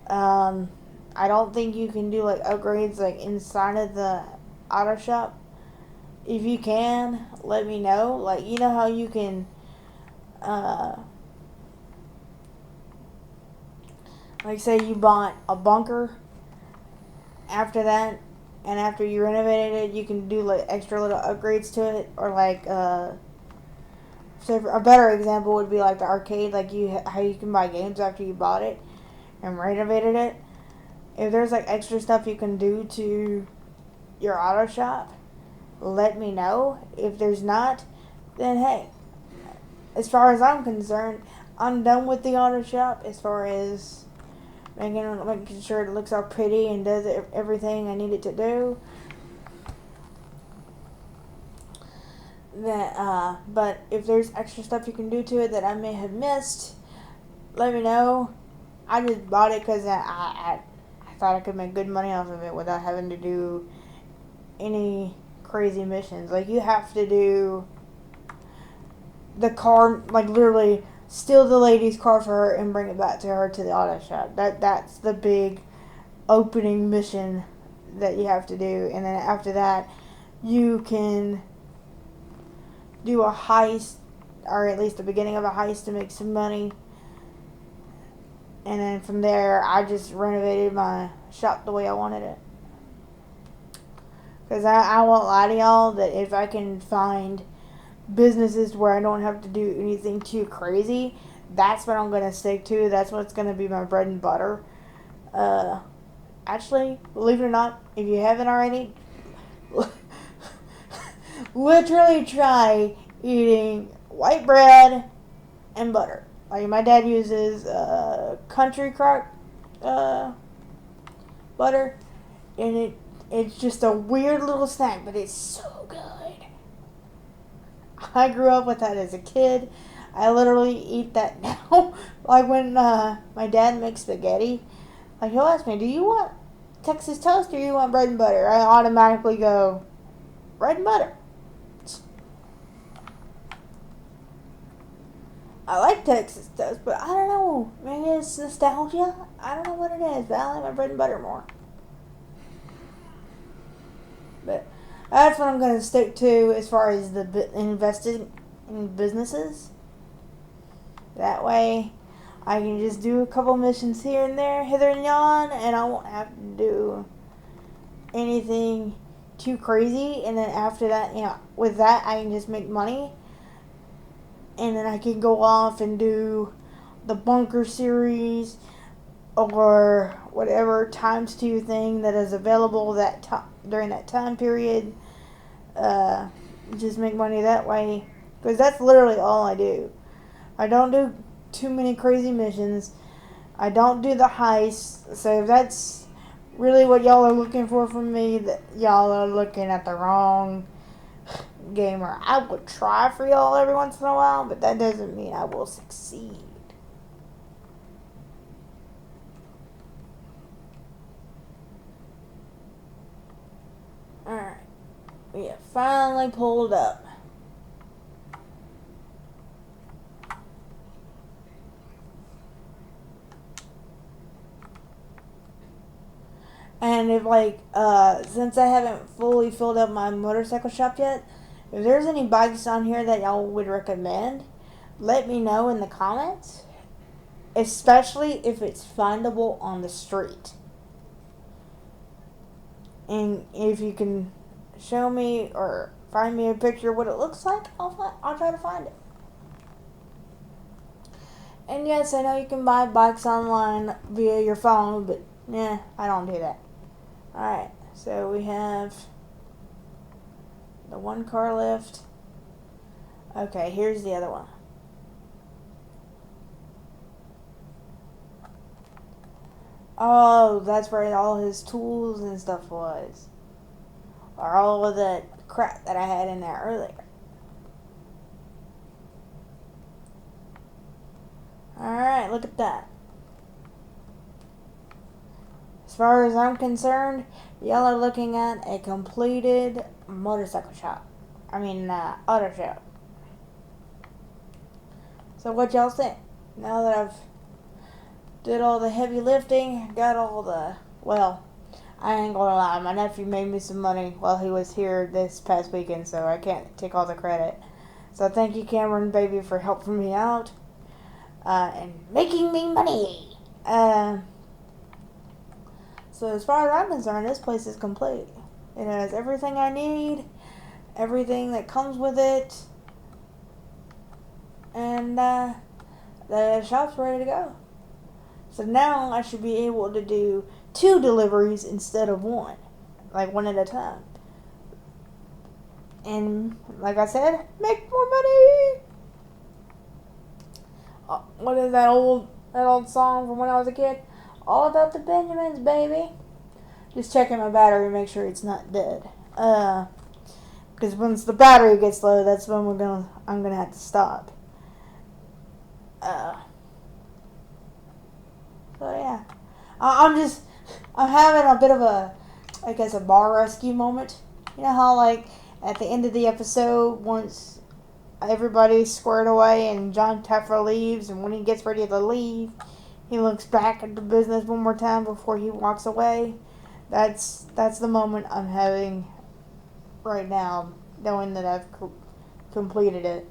I don't think you can do like upgrades like inside of the auto shop. If you can, let me know. Like, you know how you can like say you bought a bunker after that, and after you renovated it, you can do like extra little upgrades to it, or like so a better example would be like the arcade, like how you can buy games after you bought it and renovated it. If there's like extra stuff you can do to your auto shop, let me know. If there's not, then hey, as far as I'm concerned, I'm done with the auto shop as far as making sure it looks all pretty and does everything I need it to do. But if there's extra stuff you can do to it that I may have missed, let me know. I just bought it because I thought I could make good money off of it without having to do any crazy missions. Like, you have to do the car, like literally steal the lady's car for her and bring it back to her to the auto shop. That's the big opening mission that you have to do. And then after that, you can do a heist, or at least the beginning of a heist, to make some money. And then from there, I just renovated my shop the way I wanted it. Because I won't lie to y'all that if I can find businesses where I don't have to do anything too crazy, that's what I'm going to stick to. That's what's going to be my bread and butter. Actually, believe it or not, if you haven't already, literally try eating white bread and butter. Like, my dad uses Country Crock butter, and it's just a weird little snack, but it's so good. I grew up with that as a kid. I literally eat that now. Like, when my dad makes spaghetti, like, he'll ask me, do you want Texas toast or you want bread and butter? I automatically go, bread and butter. I like Texas toast, but I don't know. Maybe it's nostalgia. I don't know what it is, but I like my bread and butter more. But that's what I'm going to stick to as far as the investing in businesses. That way, I can just do a couple missions here and there, hither and yon, and I won't have to do anything too crazy. And then after that, with that, I can just make money, and then I can go off and do the bunker series or whatever times 2 thing that is available during that time period. Just make money that way, because that's literally all I do. I don't do too many crazy missions. I don't do the heists. So if that's really what y'all are looking for from me, that y'all are looking at the wrong gamer. I would try for y'all every once in a while, but that doesn't mean I will succeed. Alright. We have finally pulled up. And if since I haven't fully filled up my motorcycle shop yet, if there's any bikes on here that y'all would recommend, let me know in the comments. Especially if it's findable on the street. And if you can show me or find me a picture of what it looks like, I'll try to find it. And yes, I know you can buy bikes online via your phone, but I don't do that. Alright, so we have the one car left. Okay, here's the other one. Oh, that's where all his tools and stuff was. Or all of the crap that I had in there earlier. Alright, look at that. As far as I'm concerned, y'all are looking at a completed motorcycle shop. Auto shop. So what y'all think? Now that I've did all the heavy lifting, got all the, I ain't gonna lie, my nephew made me some money while he was here this past weekend, so I can't take all the credit. So thank you, Cameron, baby, for helping me out and making me money. So as far as I'm concerned, this place is complete. It has everything I need, everything that comes with it, and the shop's ready to go. So now I should be able to do 2 deliveries instead of 1, like 1 at a time. And like I said, make more money. What is that old song from when I was a kid? All about the Benjamins, baby. Just checking my battery, make sure it's not dead. Because once the battery gets low, that's when I'm gonna have to stop. So yeah, I'm having a bit of a bar rescue moment. You know how at the end of the episode, once everybody's squared away and John Teffer leaves, and when he gets ready to leave, he looks back at the business one more time before he walks away. That's the moment I'm having right now, knowing that I've completed it.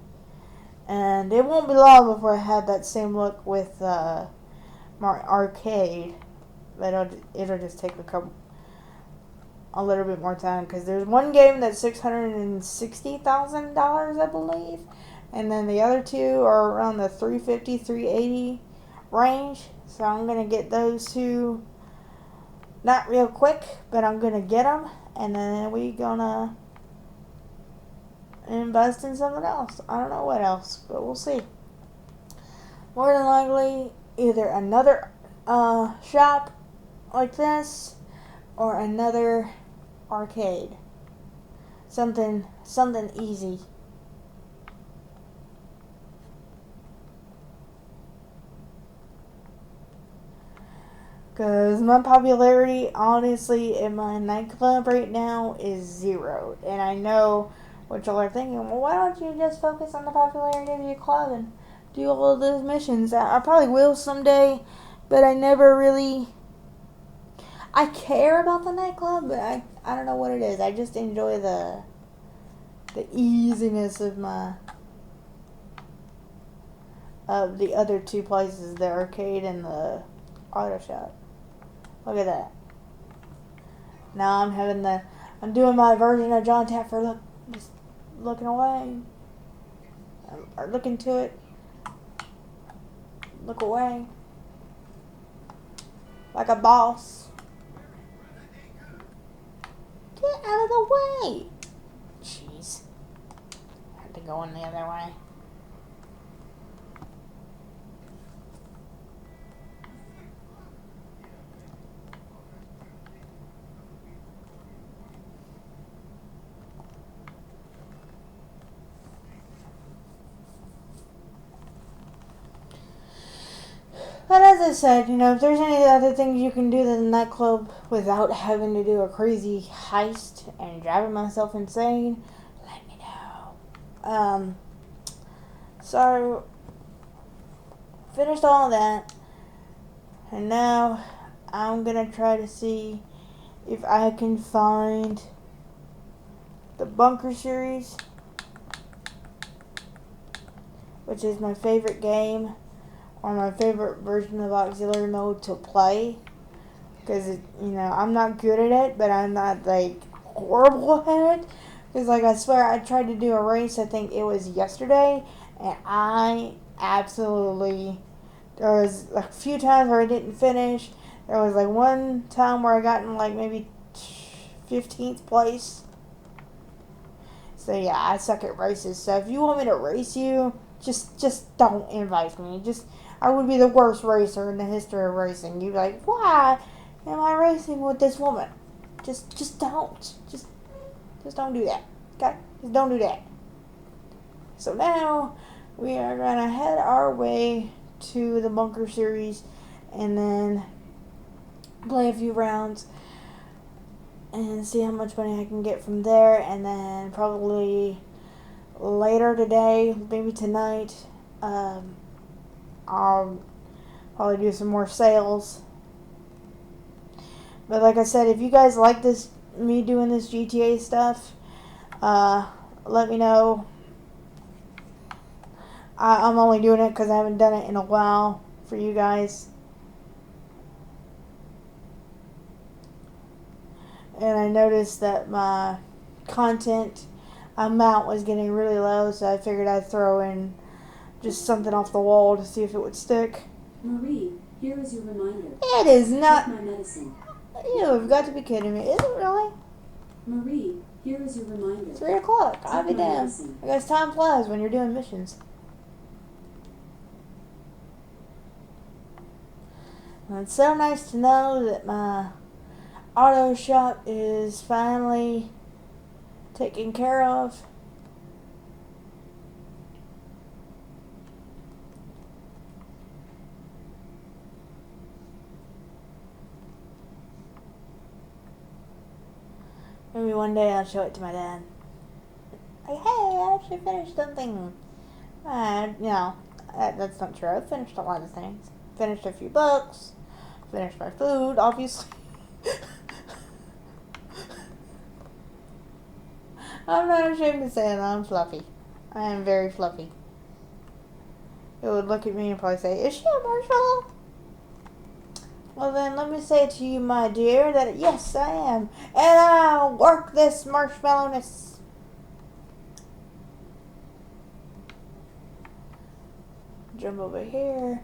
And it won't be long before I have that same look with my arcade. But it'll just take a little bit more time, because there's one game that's $660,000, I believe, and then the other 2 are around the $350, $380 range. So I'm gonna get those 2, not real quick, but I'm gonna get them, and then we gonna invest in something else. I don't know what else, but we'll see. More than likely, either another shop like this or another arcade. Something easy. Because my popularity, honestly, in my nightclub right now is 0. And I know what y'all are thinking, well, why don't you just focus on the popularity of your club and do all of those missions? I probably will someday, but I never really... I care about the nightclub, but I don't know what it is. I just enjoy the easiness of my of the other two places, the arcade and the auto shop. Look at that. Now I'm doing my version of John Taffer. Look, just looking away. Or looking to it. Look away. Like a boss. Get out of the way. Jeez. I had to go in the other way. But as I said, if there's any other things you can do in the nightclub without having to do a crazy heist and driving myself insane, let me know. So, finished all of that. And now, I'm going to try to see if I can find the Bunker series, which is my favorite game, or my favorite version of auxiliary mode to play, because I'm not good at it, but I'm not like horrible at it, because I swear I tried to do a race, I think it was yesterday, and I absolutely, there was a few times where I didn't finish. There was one time where I got in maybe 15th place. So yeah, I suck at races. So if you want me to race you, just don't invite me. I would be the worst racer in the history of racing. You'd be like, why am I racing with this woman? Just don't. Just don't do that. Okay? Just don't do that. So now we are gonna head our way to the Bunker series and then play a few rounds and see how much money I can get from there, and then probably later today, maybe tonight, I'll probably do some more sales. But like I said, if you guys like me doing this GTA stuff, let me know. I'm only doing it because I haven't done it in a while for you guys. And I noticed that my content amount was getting really low, so I figured I'd throw in just something off the wall to see if it would stick. Marie, here is your reminder. It is not. Take my medicine. You've got to be kidding me. Is it really? Marie, here is your reminder. 3 o'clock. I'll be damned. Medicine. I guess time flies when you're doing missions. And it's so nice to know that my auto shop is finally taken care of. Maybe one day I'll show it to my dad. Like, hey, I actually finished something. No, that's not true. I finished a lot of things. Finished a few books. Finished my food, obviously. I'm not ashamed to say it. I'm fluffy. I am very fluffy. It would look at me and probably say, is she a marshmallow? Well then, let me say to you, my dear, that yes, I am. And I'll work this marshmallowness. Jump over here.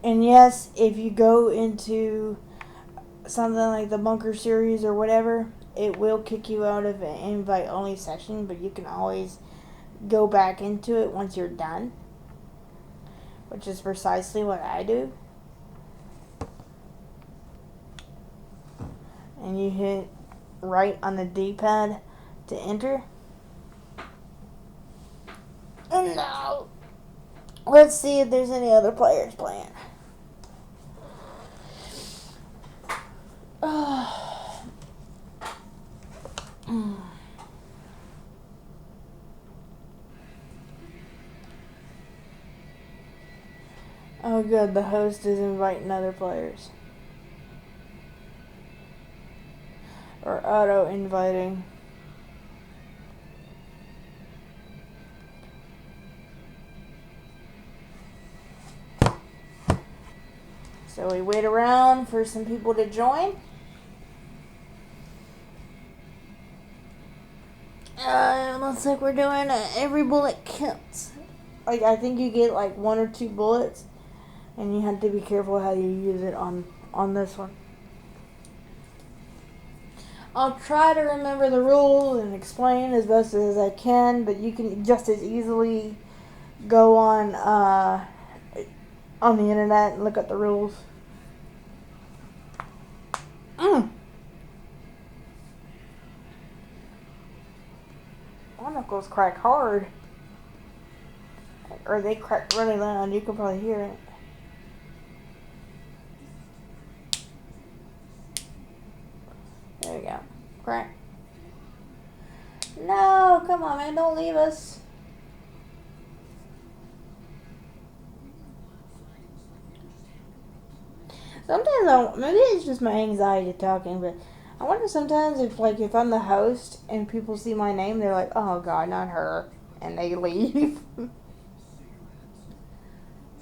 And yes, if you go into something like the Bunker series or whatever, it will kick you out of an invite-only session, but you can always go back into it once you're done, which is precisely what I do. And you hit right on the D-pad to enter. Let's see if there's any other players playing. Oh, good. The host is inviting other players. Or auto-inviting. So we wait around for some people to join. Looks like we're doing every bullet counts. Like, I think you get like 1 or 2 bullets, and you have to be careful how you use it on this one. I'll try to remember the rules and explain as best as I can, but you can just as easily go on the internet and look at the rules. My knuckles crack hard. Or they crack really loud. You can probably hear it. There we go. Crack. No, come on, man. Don't leave us. Sometimes maybe it's just my anxiety talking, but I wonder sometimes if I'm the host and people see my name, they're like, "Oh God, not her," and they leave.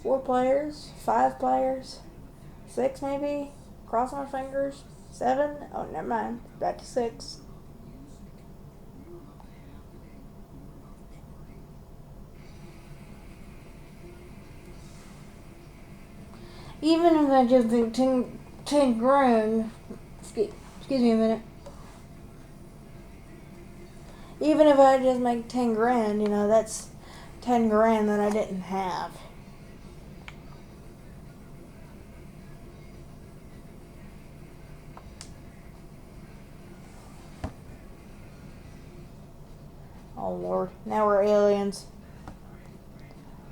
4 players, 5 players, 6 maybe. Cross my fingers. 7. Oh, never mind. Back to 6. Even if I just do 10 grand, excuse me a minute. Even if I just make 10 grand, that's 10 grand that I didn't have. Oh Lord, now we're aliens.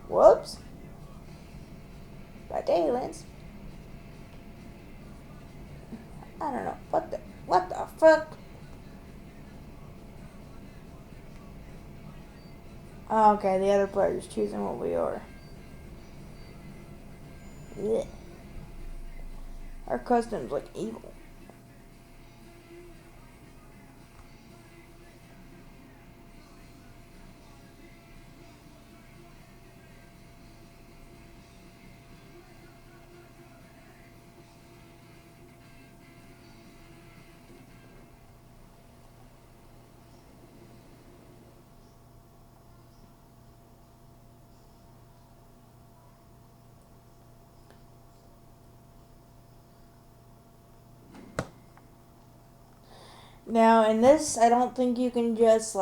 Whoops. Back to aliens. I don't know. What the fuck? Oh, okay, the other player's choosing what we are. Blech. Our customs look evil. Now, in this, I don't think you can just,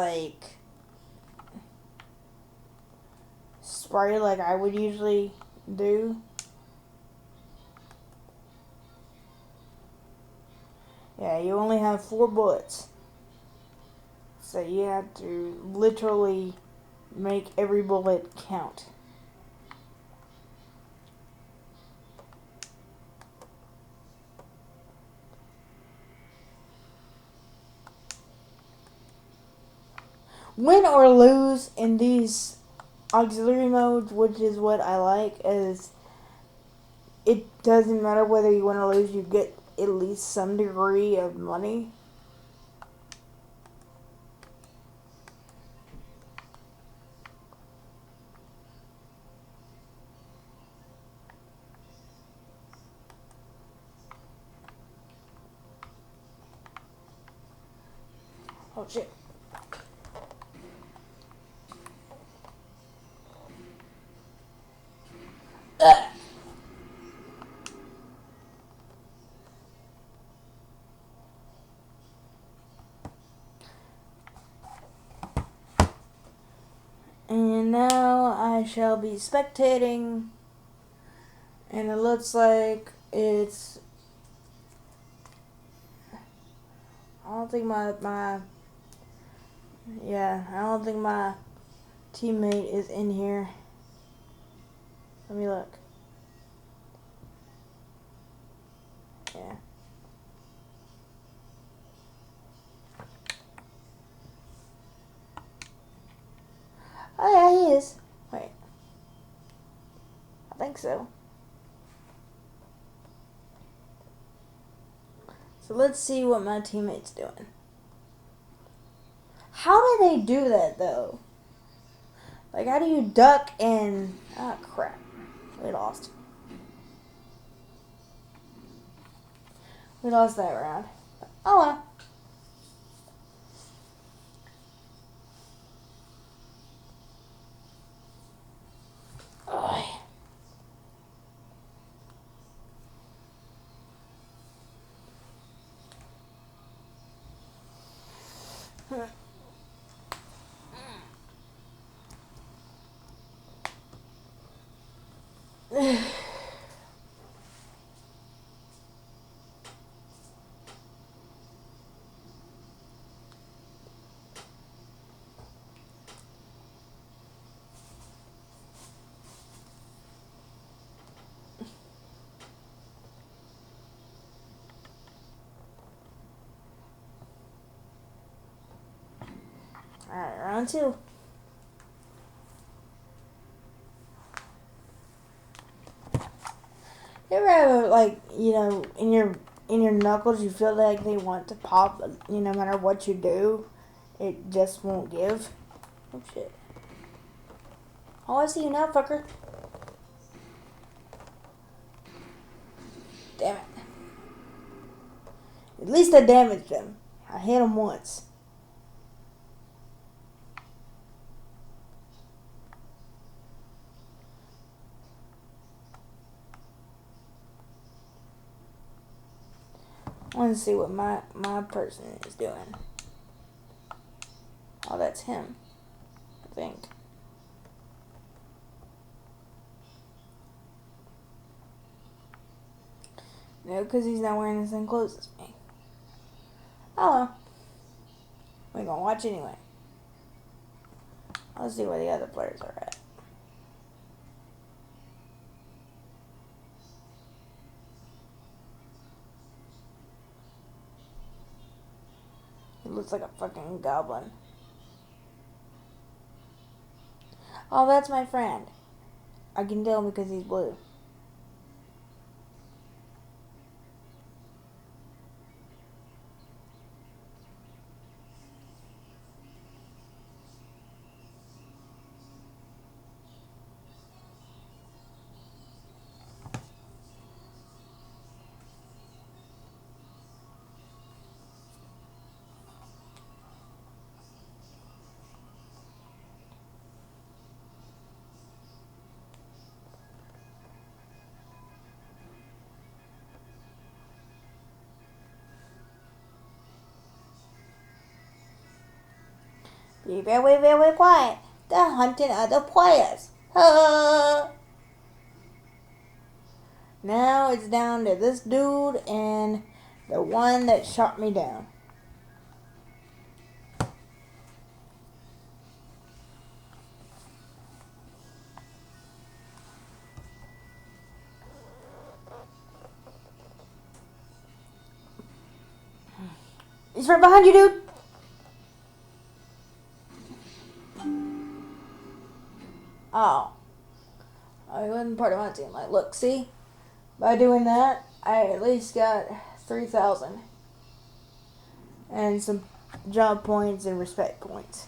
spray like I would usually do. Yeah, you only have 4 bullets. So you have to literally make every bullet count. Win or lose in these auxiliary modes, which is what I like, is it doesn't matter whether you win or lose, you get at least some degree of money. Oh shit. And now I shall be spectating, and it looks like it's, I don't think my teammate is in here. Let me look. Yeah. Oh yeah, he is. Wait. I think so. So let's see what my teammate's doing. How do they do that though? Like, how do you duck and... Ah, crap. We lost. We lost that round. Oh well. Oh. Alright, round 2. You ever have, like, in your knuckles, you feel like they want to pop, no matter what you do, it just won't give? Oh, shit. Oh, I see you now, fucker. Damn it. At least I damaged him. I hit him once. I want to see what my person is doing. Oh, that's him, I think. No, because he's not wearing the same clothes as me. Oh well. We're gonna watch anyway. Let's see where the other players are at. He looks like a fucking goblin. Oh, that's my friend. I can tell because he's blue. Be very, very quiet. They're hunting other players. Now it's down to this dude and the one that shot me down. He's right behind you, dude. Oh. Oh, he wasn't part of my team. Like, look, see? By doing that, I at least got 3,000. And some job points and respect points.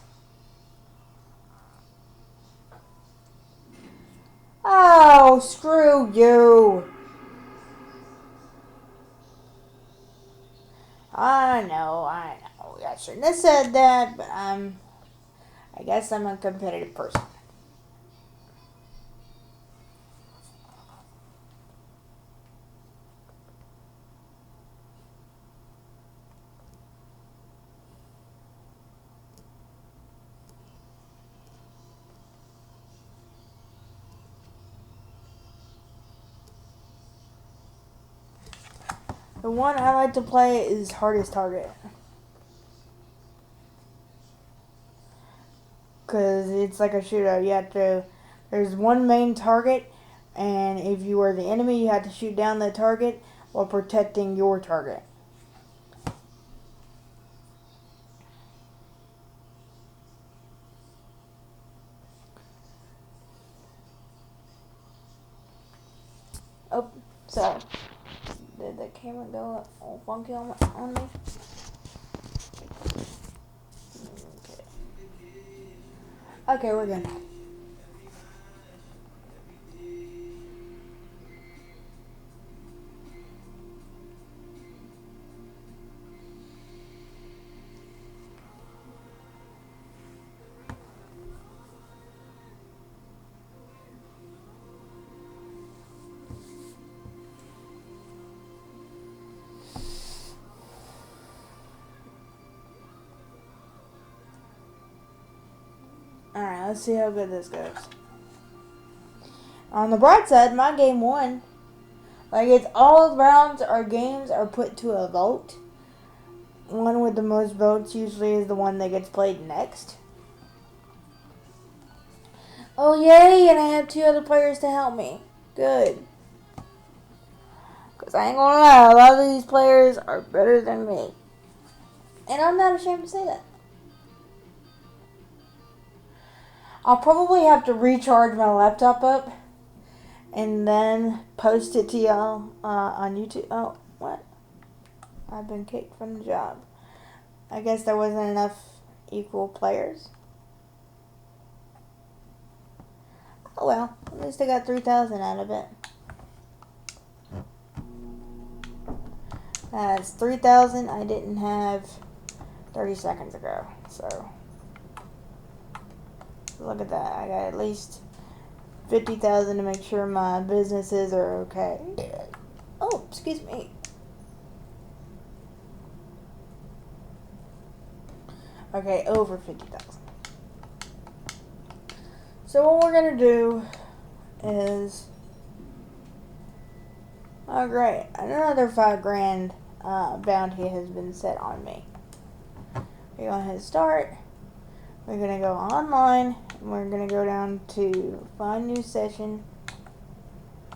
Oh, screw you. I know. I shouldn't have said that, but I guess I'm a competitive person. The one I like to play is Hardest Target. Because it's like a shootout. There's one main target, And if you are the enemy, you have to shoot down the target while protecting your target. Oh, so did the camera go all funky on me? Okay, we're good. Alright, let's see how good this goes. On the bright side, my game won. Like, it's all rounds or games are put to a vote. One with the most votes usually is the one that gets played next. Oh, yay, and I have 2 other players to help me. Good. Because I ain't gonna lie, a lot of these players are better than me. And I'm not ashamed to say that. I'll probably have to recharge my laptop up and then post it to y'all on YouTube. Oh, what? I've been kicked from the job. I guess there wasn't enough equal players. Oh well, at least I got 3,000 out of it. That's 3,000 I didn't have 30 seconds ago. So look at that. I got at least 50,000 to make sure my businesses are okay. Oh, excuse me. Okay, over 50,000. So what we're gonna do is, oh great, another 5 grand bounty has been set on me. We're gonna hit start. We're gonna go online. And we're gonna go down to find new session,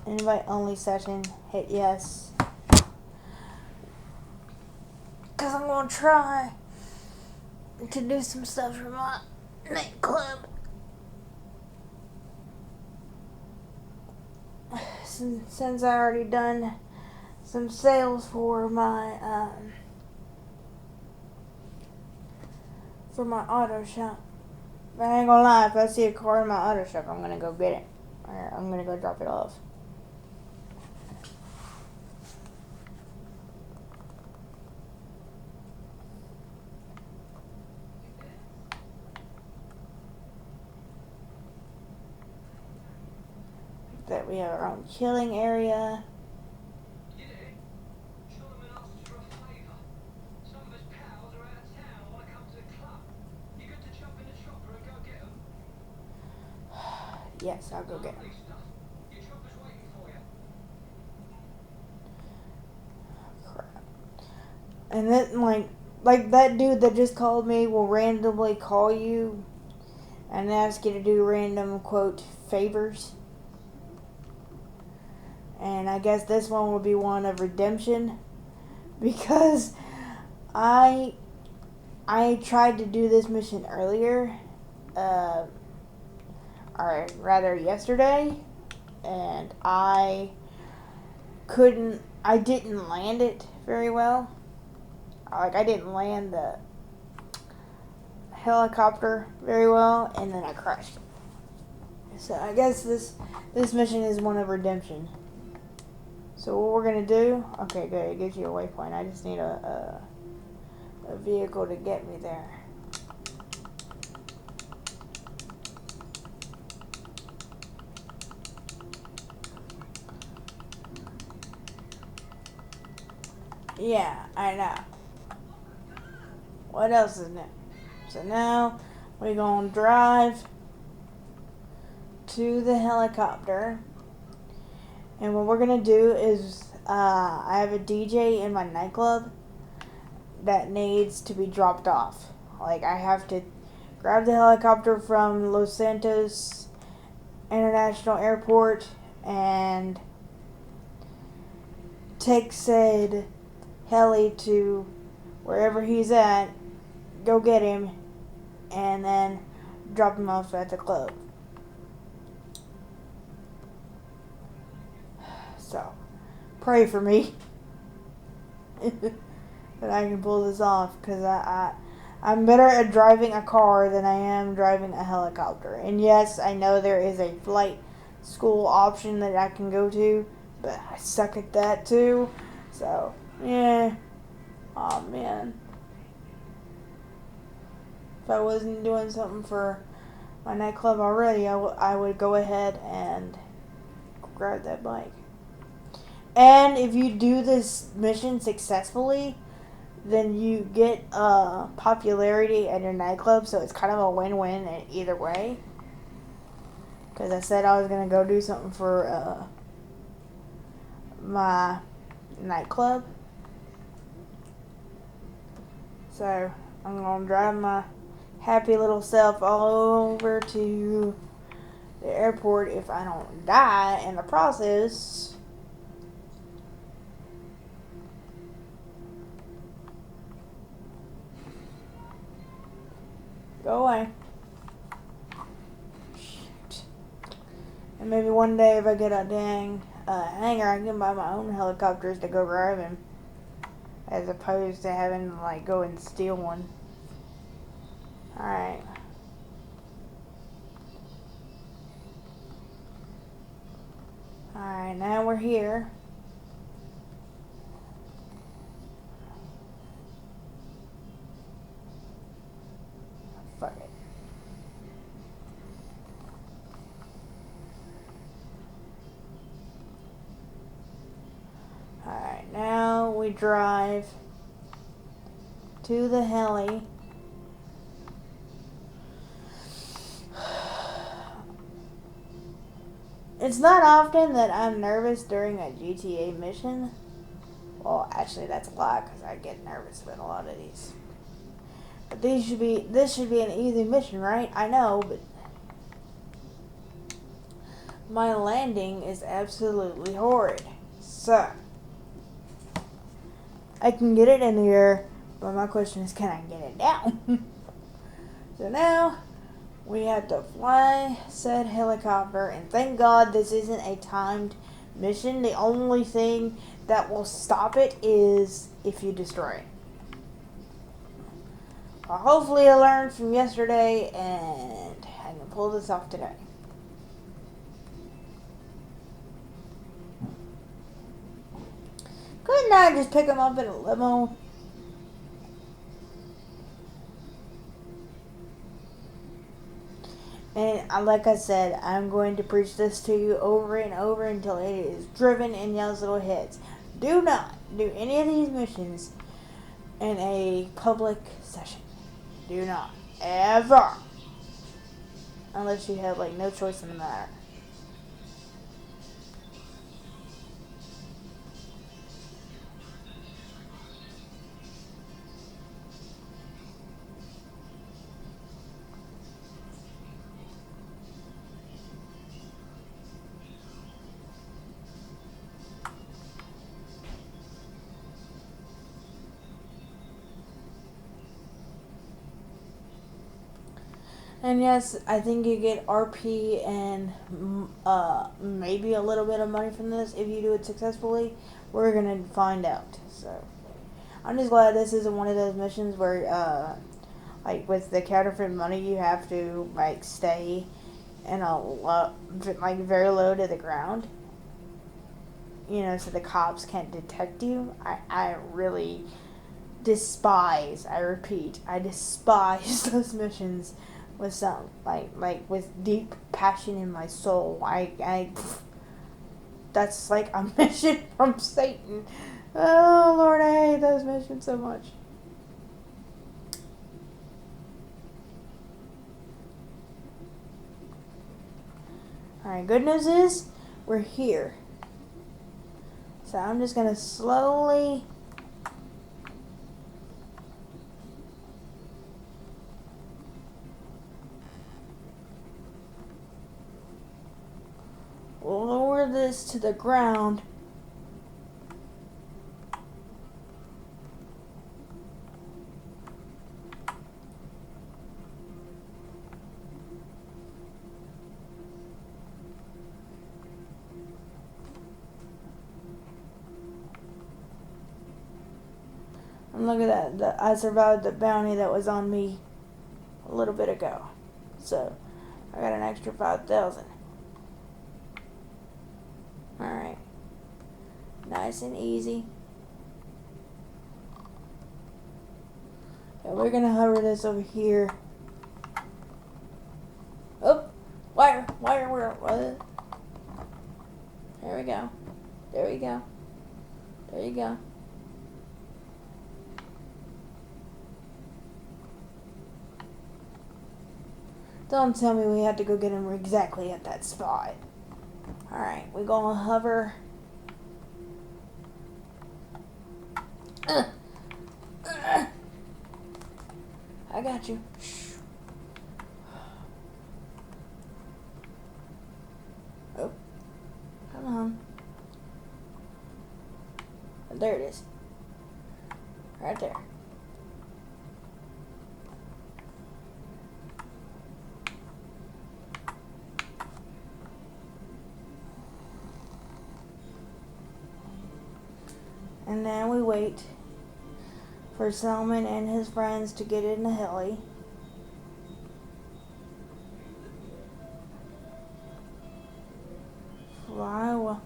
invite only session. Hit yes, cause I'm gonna try to do some stuff for my nightclub. Since I already done some sales for my auto shop. But I ain't gonna lie, if I see a car in my auto shop, I'm gonna go get it. Or I'm gonna go drop it off. That we have our own killing area. Yes, I'll go get him. Crap. And then, like that dude that just called me will randomly call you and ask you to do random, quote, favors. And I guess this one will be one of redemption. Because I tried to do this mission earlier. Or rather yesterday, and I didn't land it very well. Like, I didn't land the helicopter very well, and then I crashed. So I guess this mission is one of redemption. So what we're gonna do, okay, good, it gives you a waypoint. I just need a vehicle to get me there. Yeah, I know. What else is new? So now we're gonna drive to the helicopter, and what we're gonna do is I have a DJ in my nightclub that needs to be dropped off. Like, I have to grab the helicopter from Los Santos International Airport and take said heli to wherever he's at, go get him, and then drop him off at the club. So, pray for me that I can pull this off, because I'm better at driving a car than I am driving a helicopter. And yes, I know there is a flight school option that I can go to, but I suck at that too. So, yeah. Oh man. If I wasn't doing something for my nightclub already, I would go ahead and grab that bike. And if you do this mission successfully, then you get popularity at your nightclub, so it's kind of a win-win in either way. Because I said I was going to go do something for my nightclub. So I'm going to drive my happy little self all over to the airport if I don't die in the process. Go away. Shoot. And maybe one day if I get a dang hangar, I can buy my own helicopters to go drive him, as opposed to having to like go and steal one. Alright. Alright, now we're here. Fuck it. Alright, now we drive to the heli. It's not often that I'm nervous during a GTA mission. Well, actually, that's a lie, because I get nervous with a lot of these. But this should be an easy mission, right? I know, but my landing is absolutely horrid. So, I can get it in the air, but my question is, can I get it down? So now, we have to fly said helicopter, and thank God this isn't a timed mission. The only thing that will stop it is if you destroy it. Well, hopefully I learned from yesterday and I can pull this off today. Couldn't I just pick him up in a limo? And like I said, I'm going to preach this to you over and over until it is driven in y'all's little heads. Do not do any of these missions in a public session. Do not. Ever. Unless you have, like, no choice in the matter. And yes, I think you get RP and maybe a little bit of money from this if you do it successfully. We're gonna find out. So I'm just glad this isn't one of those missions where, like with the counterfeit money, you have to like stay in like very low to the ground. You know, so the cops can't detect you. I really despise. I repeat, I despise those missions. With some like with deep passion in my soul. That's like a mission from Satan. Oh Lord, I hate those missions so much. Alright, good news is we're here. So I'm just gonna slowly lower this to the ground. And look at that. I survived the bounty that was on me a little bit ago. So, I got an extra 5,000. Alright. Nice and easy. Yeah, we're gonna hover this over here. Oh! Wire! What? There we go. There we go. There you go. Don't tell me we had to go get him exactly at that spot. Alright, we're gonna hover. I got you. Oh, come on. There it is. Right there. And now we wait for Salmon and his friends to get in the heli. Fly away.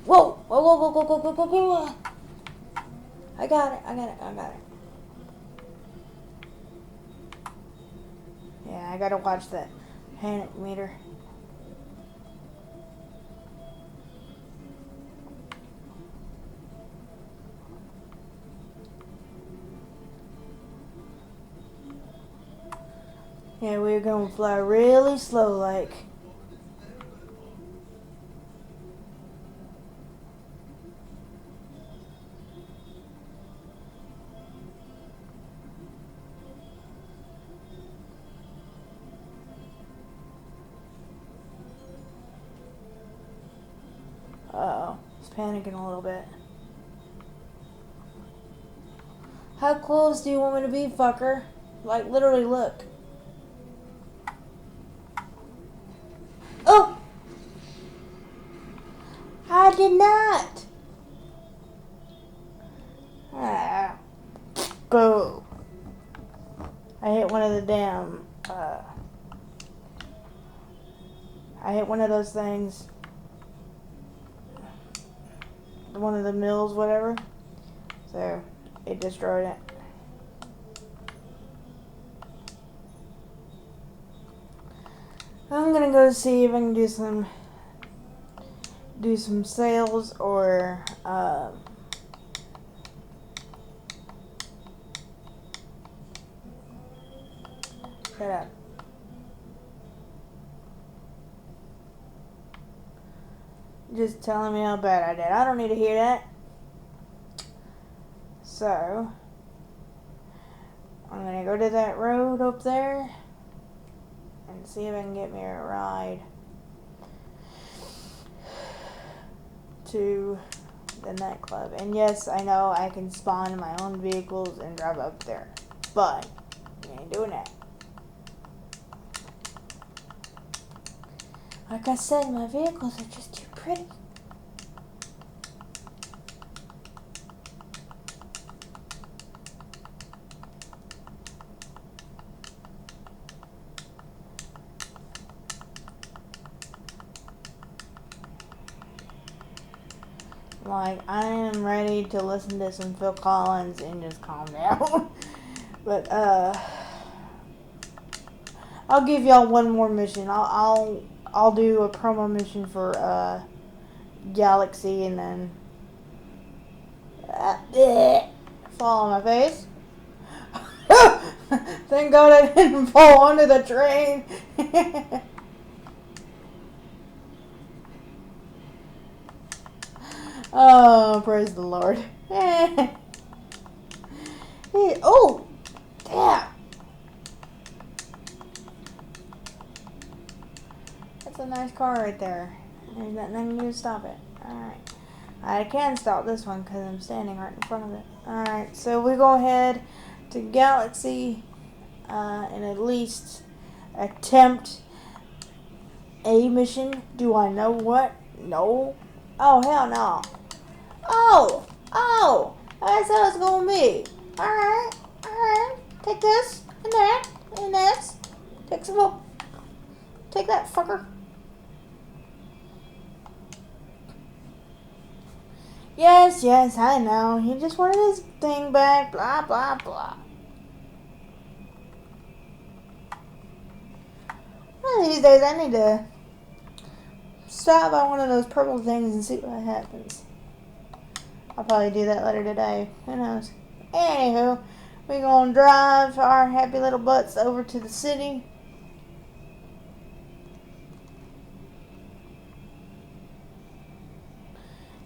Whoa! Whoa, whoa, whoa, whoa, whoa, whoa, whoa, whoa. I got it. Yeah, I gotta watch that panic meter. Yeah, we're gonna fly really slow like. Uh-oh, he's panicking a little bit. How close do you want me to be, fucker? Like, literally, look. Oh! I did not! Ah. Go. I hit one of the damn, I hit one of those things. One of the mills, whatever. So, it destroyed it. I'm gonna go see if I can do some sales or shut up. Just telling me how bad I did. I don't need to hear that. So, I'm gonna go to that road up there and see if I can get me a ride to the nightclub. And yes, I know I can spawn my own vehicles and drive up there, but I ain't doing that. Like I said, my vehicles are just too pretty. Like, I am ready to listen to some Phil Collins and just calm down. But, I'll give y'all one more mission. I'll do a promo mission for, Galaxy and then, fall on my face. Thank God I didn't fall under the train. Oh, praise the Lord. Oh, damn. That's a nice car right there. There's nothing to stop it. Alright. I can stop this one because I'm standing right in front of it. Alright, so we go ahead to Galaxy and at least attempt a mission. Do I know what? No. Oh, hell no. Oh, that's how it's gonna be. Alright. Take this, and that, and this. Take some more. Take that, fucker. Yes, I know. He just wanted his thing back, blah, blah, blah. One of these days, I need to stop by one of those purple things and see what happens. I'll probably do that later today. Who knows? Anywho, we're gonna drive our happy little butts over to the city.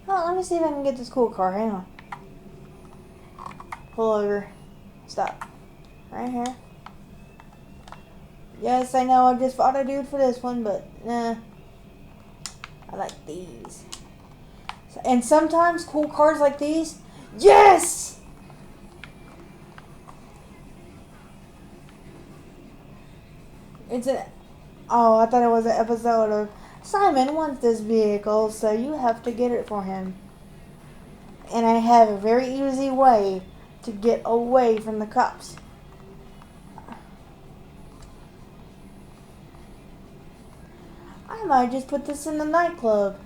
Oh, let me see if I can get this cool car. Hang on. Pull over. Stop. Right here. Yes, I know I just fought a dude for this one, but nah. I like these. And sometimes cool cars like these. Yes! It's an... Oh, I thought it was an episode of Simon wants this vehicle, so you have to get it for him. And I have a very easy way to get away from the cops. I might just put this in the nightclub.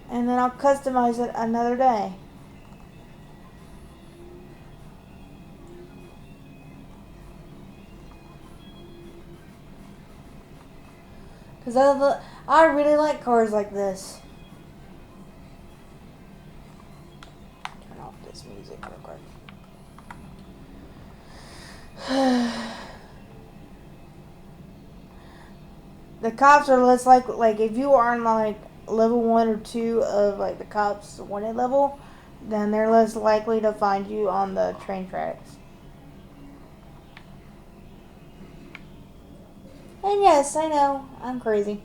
And then I'll customize it another day. Because I really like cars like this. Turn off this music real quick. The cops are less like if you are on like level 1 or 2 of like the cops wanted level, then they're less likely to find you on the train tracks. And yes, I know, I'm crazy.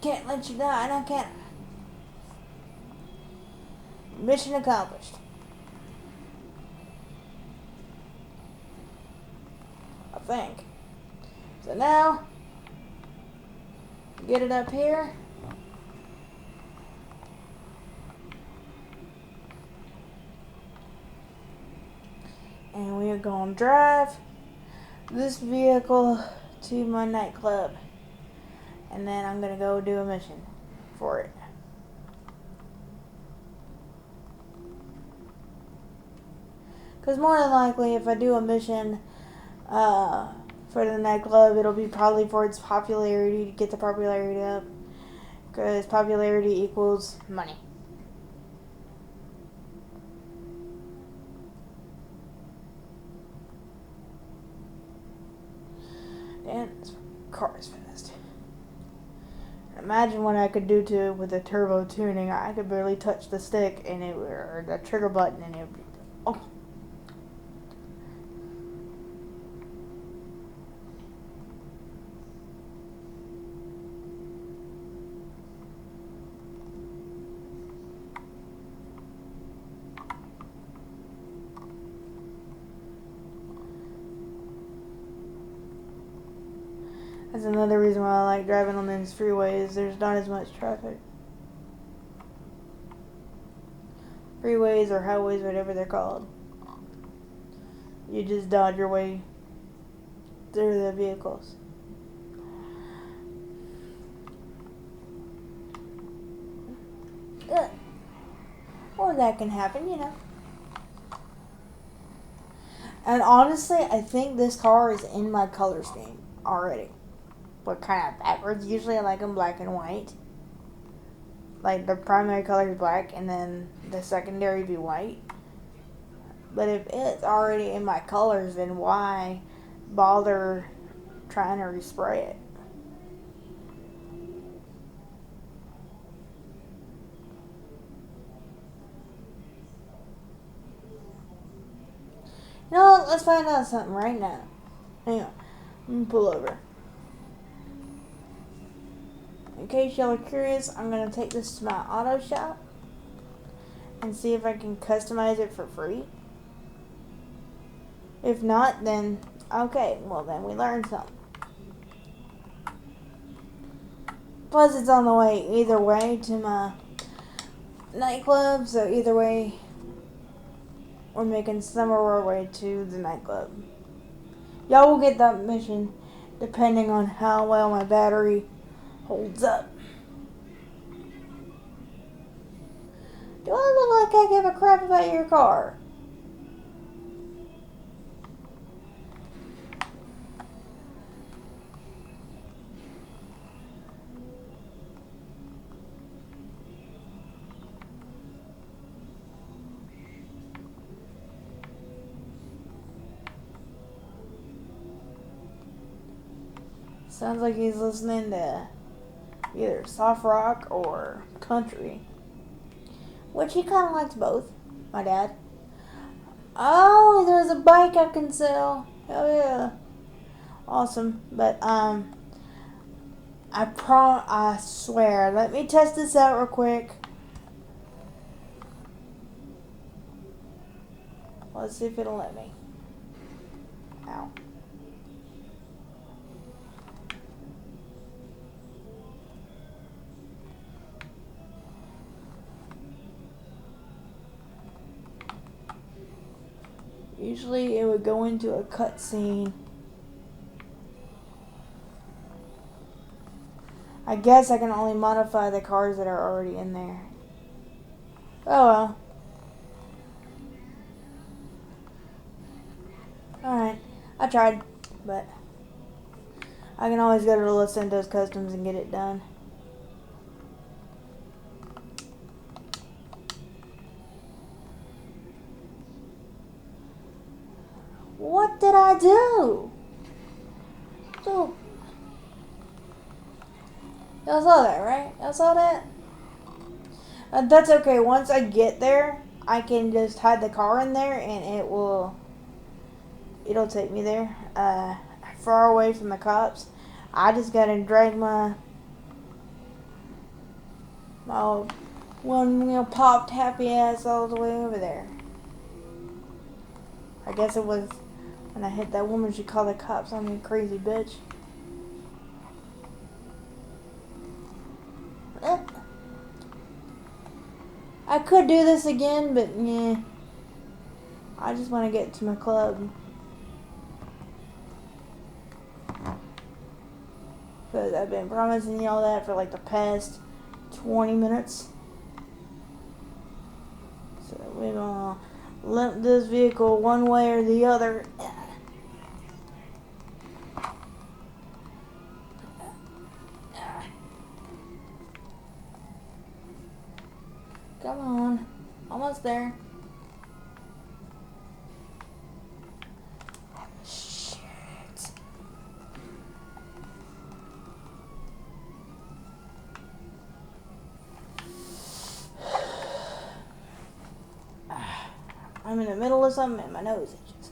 Can't let you die, I can't. Mission accomplished. I think. So now, get it up here. And we are going to drive this vehicle to my nightclub. And then I'm going to go do a mission for it. Because more than likely, if I do a mission for the nightclub, it'll be probably for its popularity, to get the popularity up. Because popularity equals money. And this car is fast. Imagine what I could do to it with the turbo tuning. I could barely touch the stick and it, or the trigger button, and it would be, oh. That's another reason why I like driving on these freeways. There's not as much traffic. Freeways or highways, whatever they're called. You just dodge your way through the vehicles. Or that can happen, you know. And honestly, I think this car is in my color scheme already. But kind of backwards. Usually I like them black and white. like the primary color is black and then the secondary be white. But if it's already in my colors, then why bother trying to respray it? You know what? Let's find out something right now. Hang on. Let me pull over. In case y'all are curious, I'm going to take this to my auto shop and see if I can customize it for free. If not, then okay, well then we learned something. Plus it's on the way either way to my nightclub, so either way we're making some of our way to the nightclub. Y'all will get that mission depending on how well my battery holds up. Do I look like I give a crap about your car? Sounds like he's listening to either soft rock or country. Which he kind of likes both, my dad. Oh, there's a bike I can sell. Hell yeah. Awesome. But, I swear, let me test this out real quick. Let's see if it'll let me. Ow. Usually it would go into a cutscene. I guess I can only modify the cars that are already in there. Oh well. Alright. I tried, but I can always go to Los Santos Customs and get it done. What did I do? So, y'all saw that, right? Y'all saw that? That's okay. Once I get there, I can just hide the car in there and it'll take me there. Far away from the cops. I just gotta drag my one popped happy ass all the way over there. I guess it was when I hit that woman, she called the cops on me, crazy bitch. I could do this again, but yeah. I just want to get to my club. Because I've been promising y'all that for like the past 20 minutes. So we're gonna limp this vehicle one way or the other. Come on. Almost there. Shit. I'm in the middle of something and my nose itches.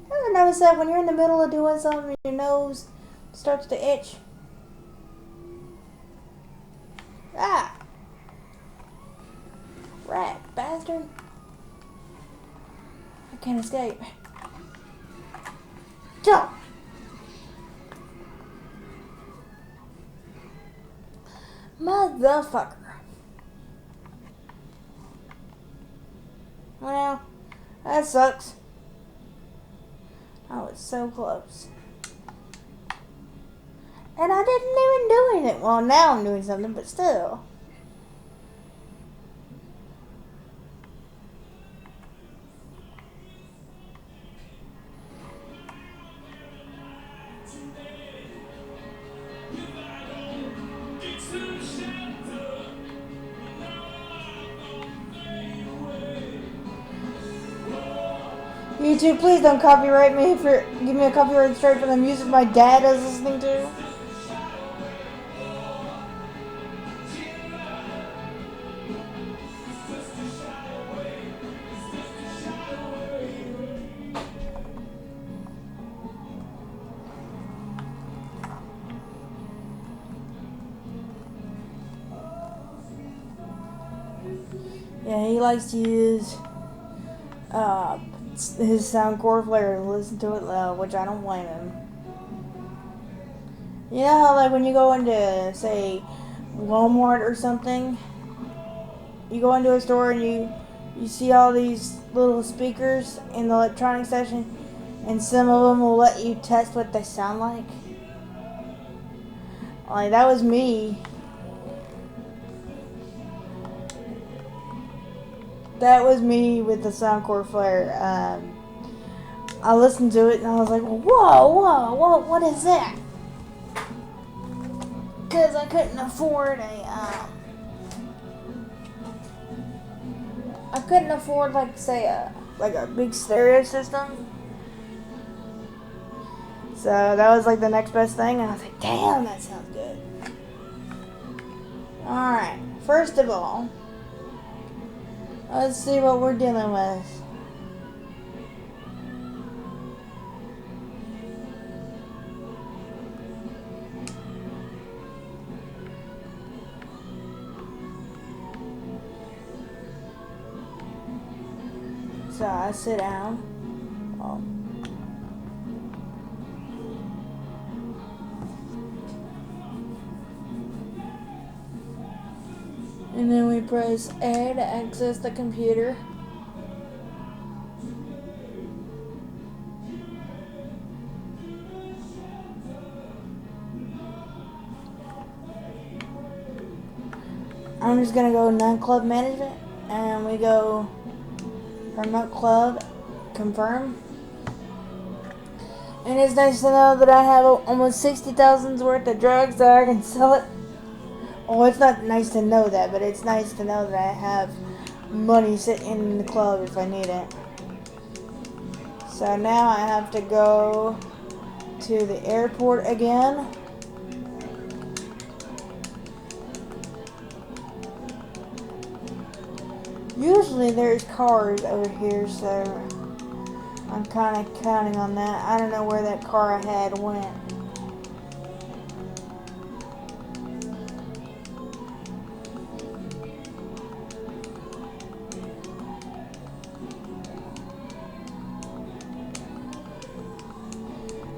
Ever notice that when you're in the middle of doing something, your nose starts to itch? Ah! Rat bastard. I can't escape. Jump! Motherfucker. Well, that sucks. I was so close. And I didn't even do anything. Well, now I'm doing something, but still. YouTube, please don't copyright me for give me a copyright strike for the music my dad is listening to. Yeah, he likes to use his Soundcore player and listen to it loud, which I don't blame him. You know how, like, when you go into, say, Walmart or something, you go into a store and you see all these little speakers in the electronic section, and some of them will let you test what they sound like. Like, that was me. That was me with the Soundcore player. I listened to it and I was like, whoa, what is that? Because I couldn't afford like, say, a big stereo system. So that was like the next best thing, and I was like, damn, that sounds good. Alright, first of all, let's see what we're dealing with. So I sit down. Oh. And then we press A to access the computer. I'm just gonna go non-club management, and we go remote club, confirm. And it's nice to know that I have almost 60,000's worth of drugs that I can sell it. Well, it's not nice to know that, but it's nice to know that I have money sitting in the club if I need it. So now I have to go to the airport again. Usually there's cars over here, so I'm kind of counting on that. I don't know where that car I had went.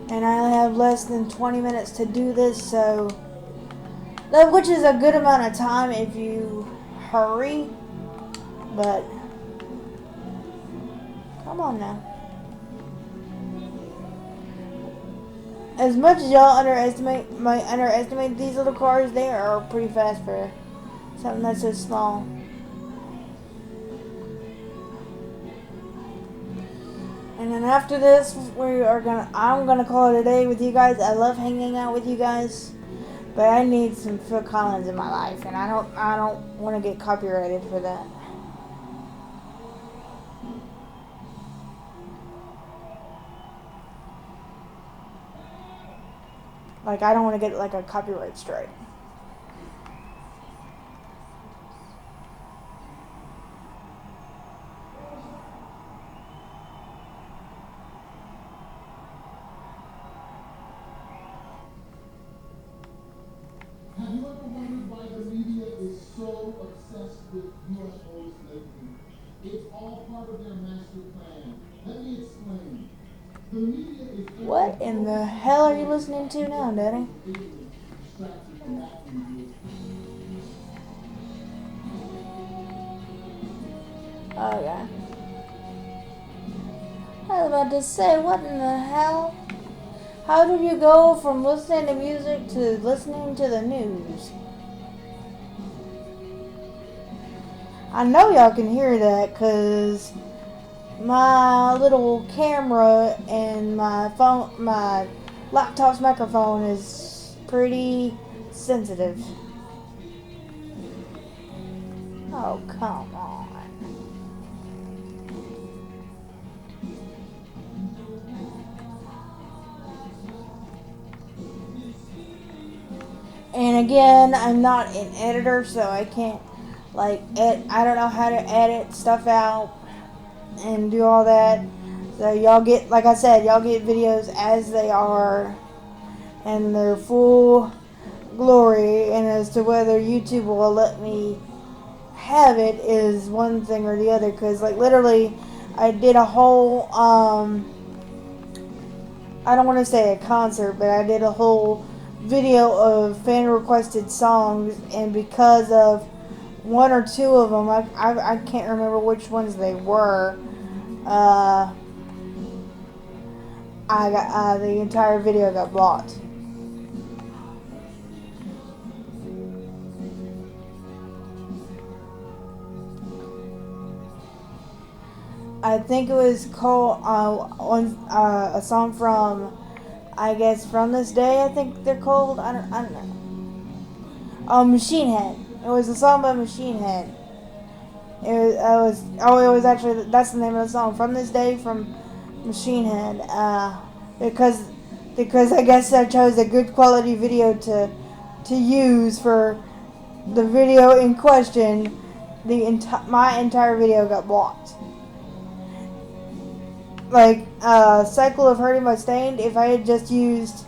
And I have less than 20 minutes to do this, so which is a good amount of time if you hurry. But come on now. As much as y'all underestimate these little cars, they are pretty fast for something that's so small. And then after this, I'm gonna call it a day with you guys. I love hanging out with you guys, but I need some Phil Collins in my life, and I don't want to get copyrighted for that. Like, I don't want to get like a copyright strike. Have you ever wondered why the media is so obsessed with UFOs lately? It's all part of their master plan. Let me explain. The media is... What in the hell are you listening to now, Daddy? Okay. I was about to say, what in the hell? How did you go from listening to music to listening to the news? I know y'all can hear that because my little camera and my laptop's microphone is pretty sensitive. Oh, come on. again, I'm not an editor, so I can't I don't know how to edit stuff out and do all that. So y'all get, like I said, y'all get videos as they are and their full glory. And as to whether YouTube will let me have it is one thing or the other. Because like literally, I did a whole I don't want to say a concert, but I did a whole video of fan requested songs, and because of one or two of them, I can't remember which ones they were. I got the entire video got blocked. I think it was called a song from, I guess, From This Day. I think they're called. I don't know. Machine Head. It was a song by Machine Head. It was actually, that's the name of the song, From This Day, from Machine Head. Because I guess I chose a good quality video to use for the video in question. My entire video got blocked. Like Cycle of Hurting by Stained, if I had just used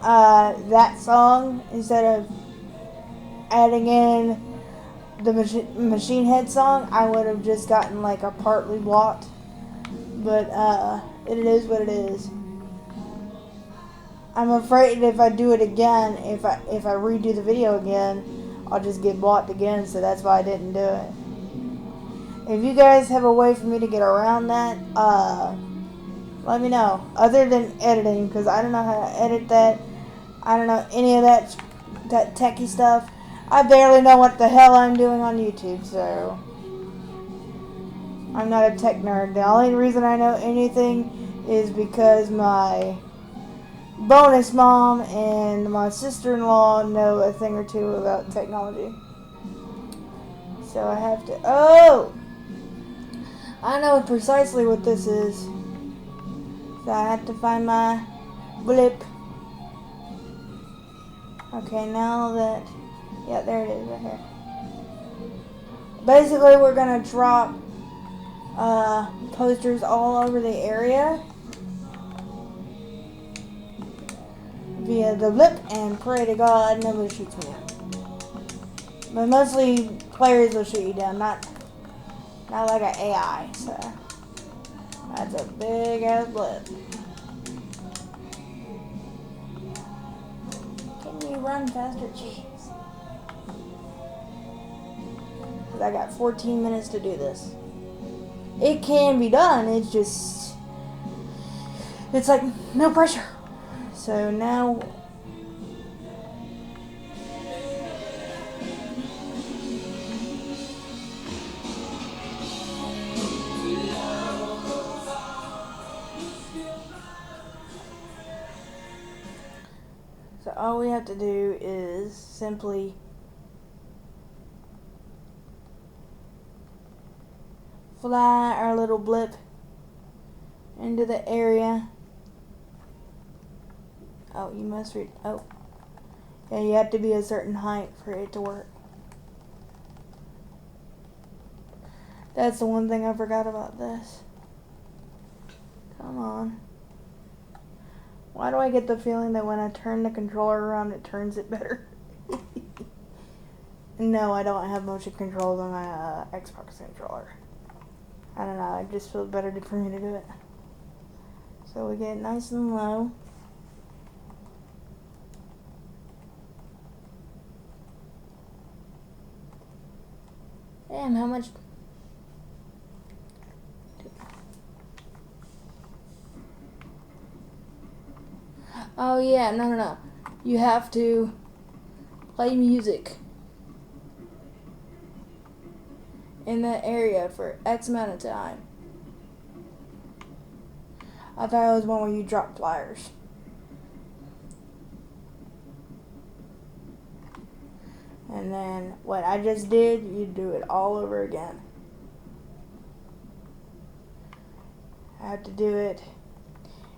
that song instead of adding in the Machine Head song, I would have just gotten like a partly blocked. But it is what it is. I'm afraid if I do it again, if I redo the video again, I'll just get blocked again. So that's why I didn't do it. If you guys have a way for me to get around that, let me know. Other than editing, because I don't know how to edit that. I don't know any of that techie stuff. I barely know what the hell I'm doing on YouTube, so I'm not a tech nerd. The only reason I know anything is because my bonus mom and my sister-in-law know a thing or two about technology. So I have to... Oh! I know precisely what this is. So I have to find my blip. Okay, now that... Yeah, there it is right here. Basically, we're going to drop posters all over the area via the blip and pray to God nobody shoots me down. But mostly players will shoot you down, not like an AI, so that's a big ass blip. Can you run faster? Jeez. Because I got 14 minutes to do this. It can be done, it's just, it's like no pressure. So now, so all we have to do is simply fly our little blip into the area. Oh, you must read. Oh, yeah, you have to be a certain height for it to work. That's the one thing I forgot about this. Come on. Why do I get the feeling that when I turn the controller around, it turns it better? No, I don't have motion controls on my Xbox controller. I don't know, it just feels better for me to do it. So we get nice and low. Damn, how much... Oh yeah, no. You have to play music in that area for X amount of time. I thought it was one where you drop flyers. And then what I just did, you do it all over again. I have to do it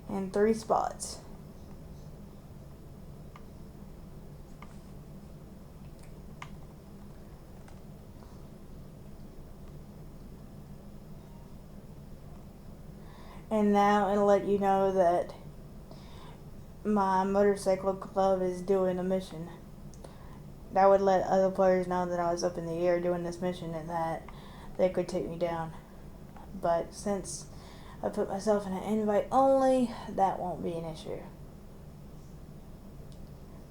in 3 spots. And now I'll let you know that my motorcycle club is doing a mission. That would let other players know that I was up in the air doing this mission and that they could take me down. But since I put myself in an invite only, that won't be an issue.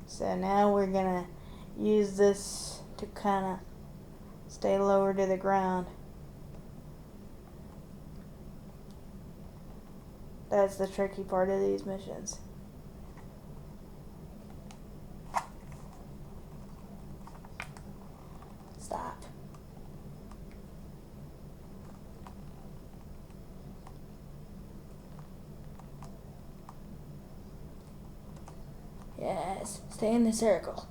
So now we're gonna use this to kind of stay lower to the ground. That's the tricky part of these missions. Stop. Yes, stay in the circle.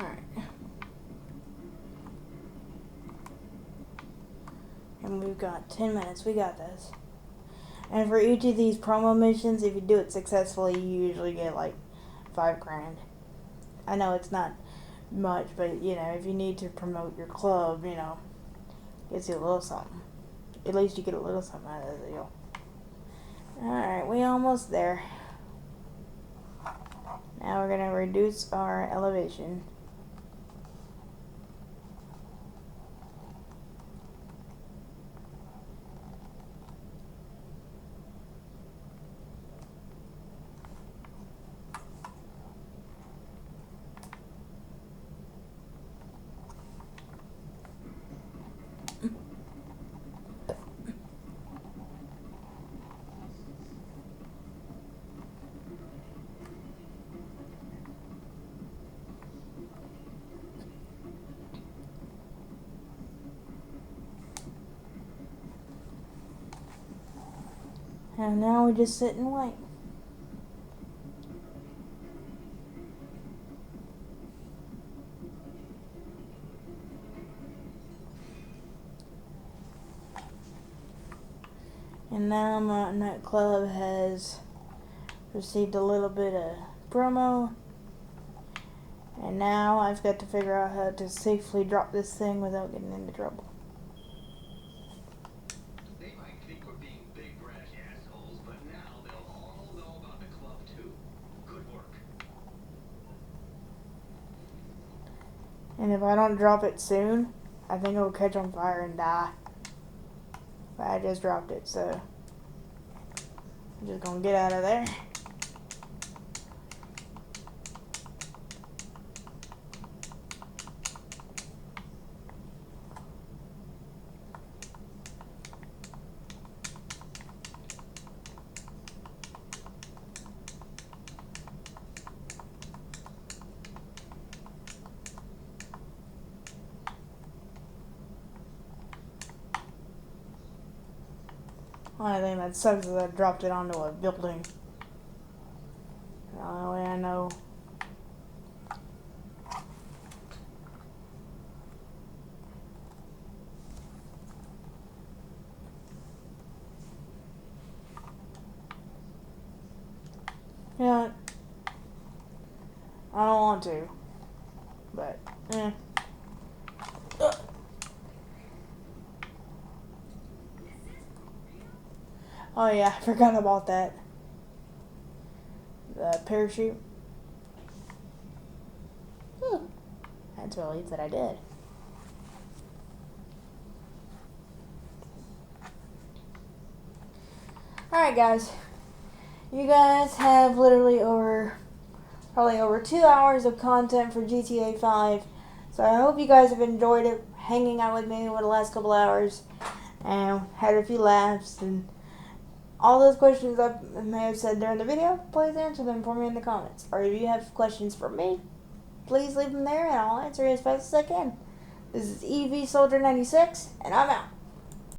Alright. And we've got 10 minutes. We got this. And for each of these promo missions, if you do it successfully, you usually get like $5,000. I know it's not much, but you know, if you need to promote your club, you know, gets you a little something. At least you get a little something out of the deal. Alright, we almost there. Now we're gonna reduce our elevation. And now we just sit and wait. And now my nightclub has received a little bit of promo. And now I've got to figure out how to safely drop this thing without getting into trouble. They might think we're being big brash assholes, but now they'll all know about the club too. Good work. And if I don't drop it soon, I think it'll catch on fire and die. But I just dropped it, so I'm just gonna get out of there. Only thing that sucks is I dropped it onto a building. The only way I know. Yeah, I don't want to, but Oh yeah, I forgot about that. The parachute. That's a relief that I did. Alright guys. You guys have literally probably over 2 hours of content for GTA 5. So I hope you guys have enjoyed it, hanging out with me over the last couple hours. And had a few laughs and all those questions I may have said during the video, please answer them for me in the comments. Or if you have questions for me, please leave them there and I'll answer as fast as I can. This is EV Soldier 96, and I'm out.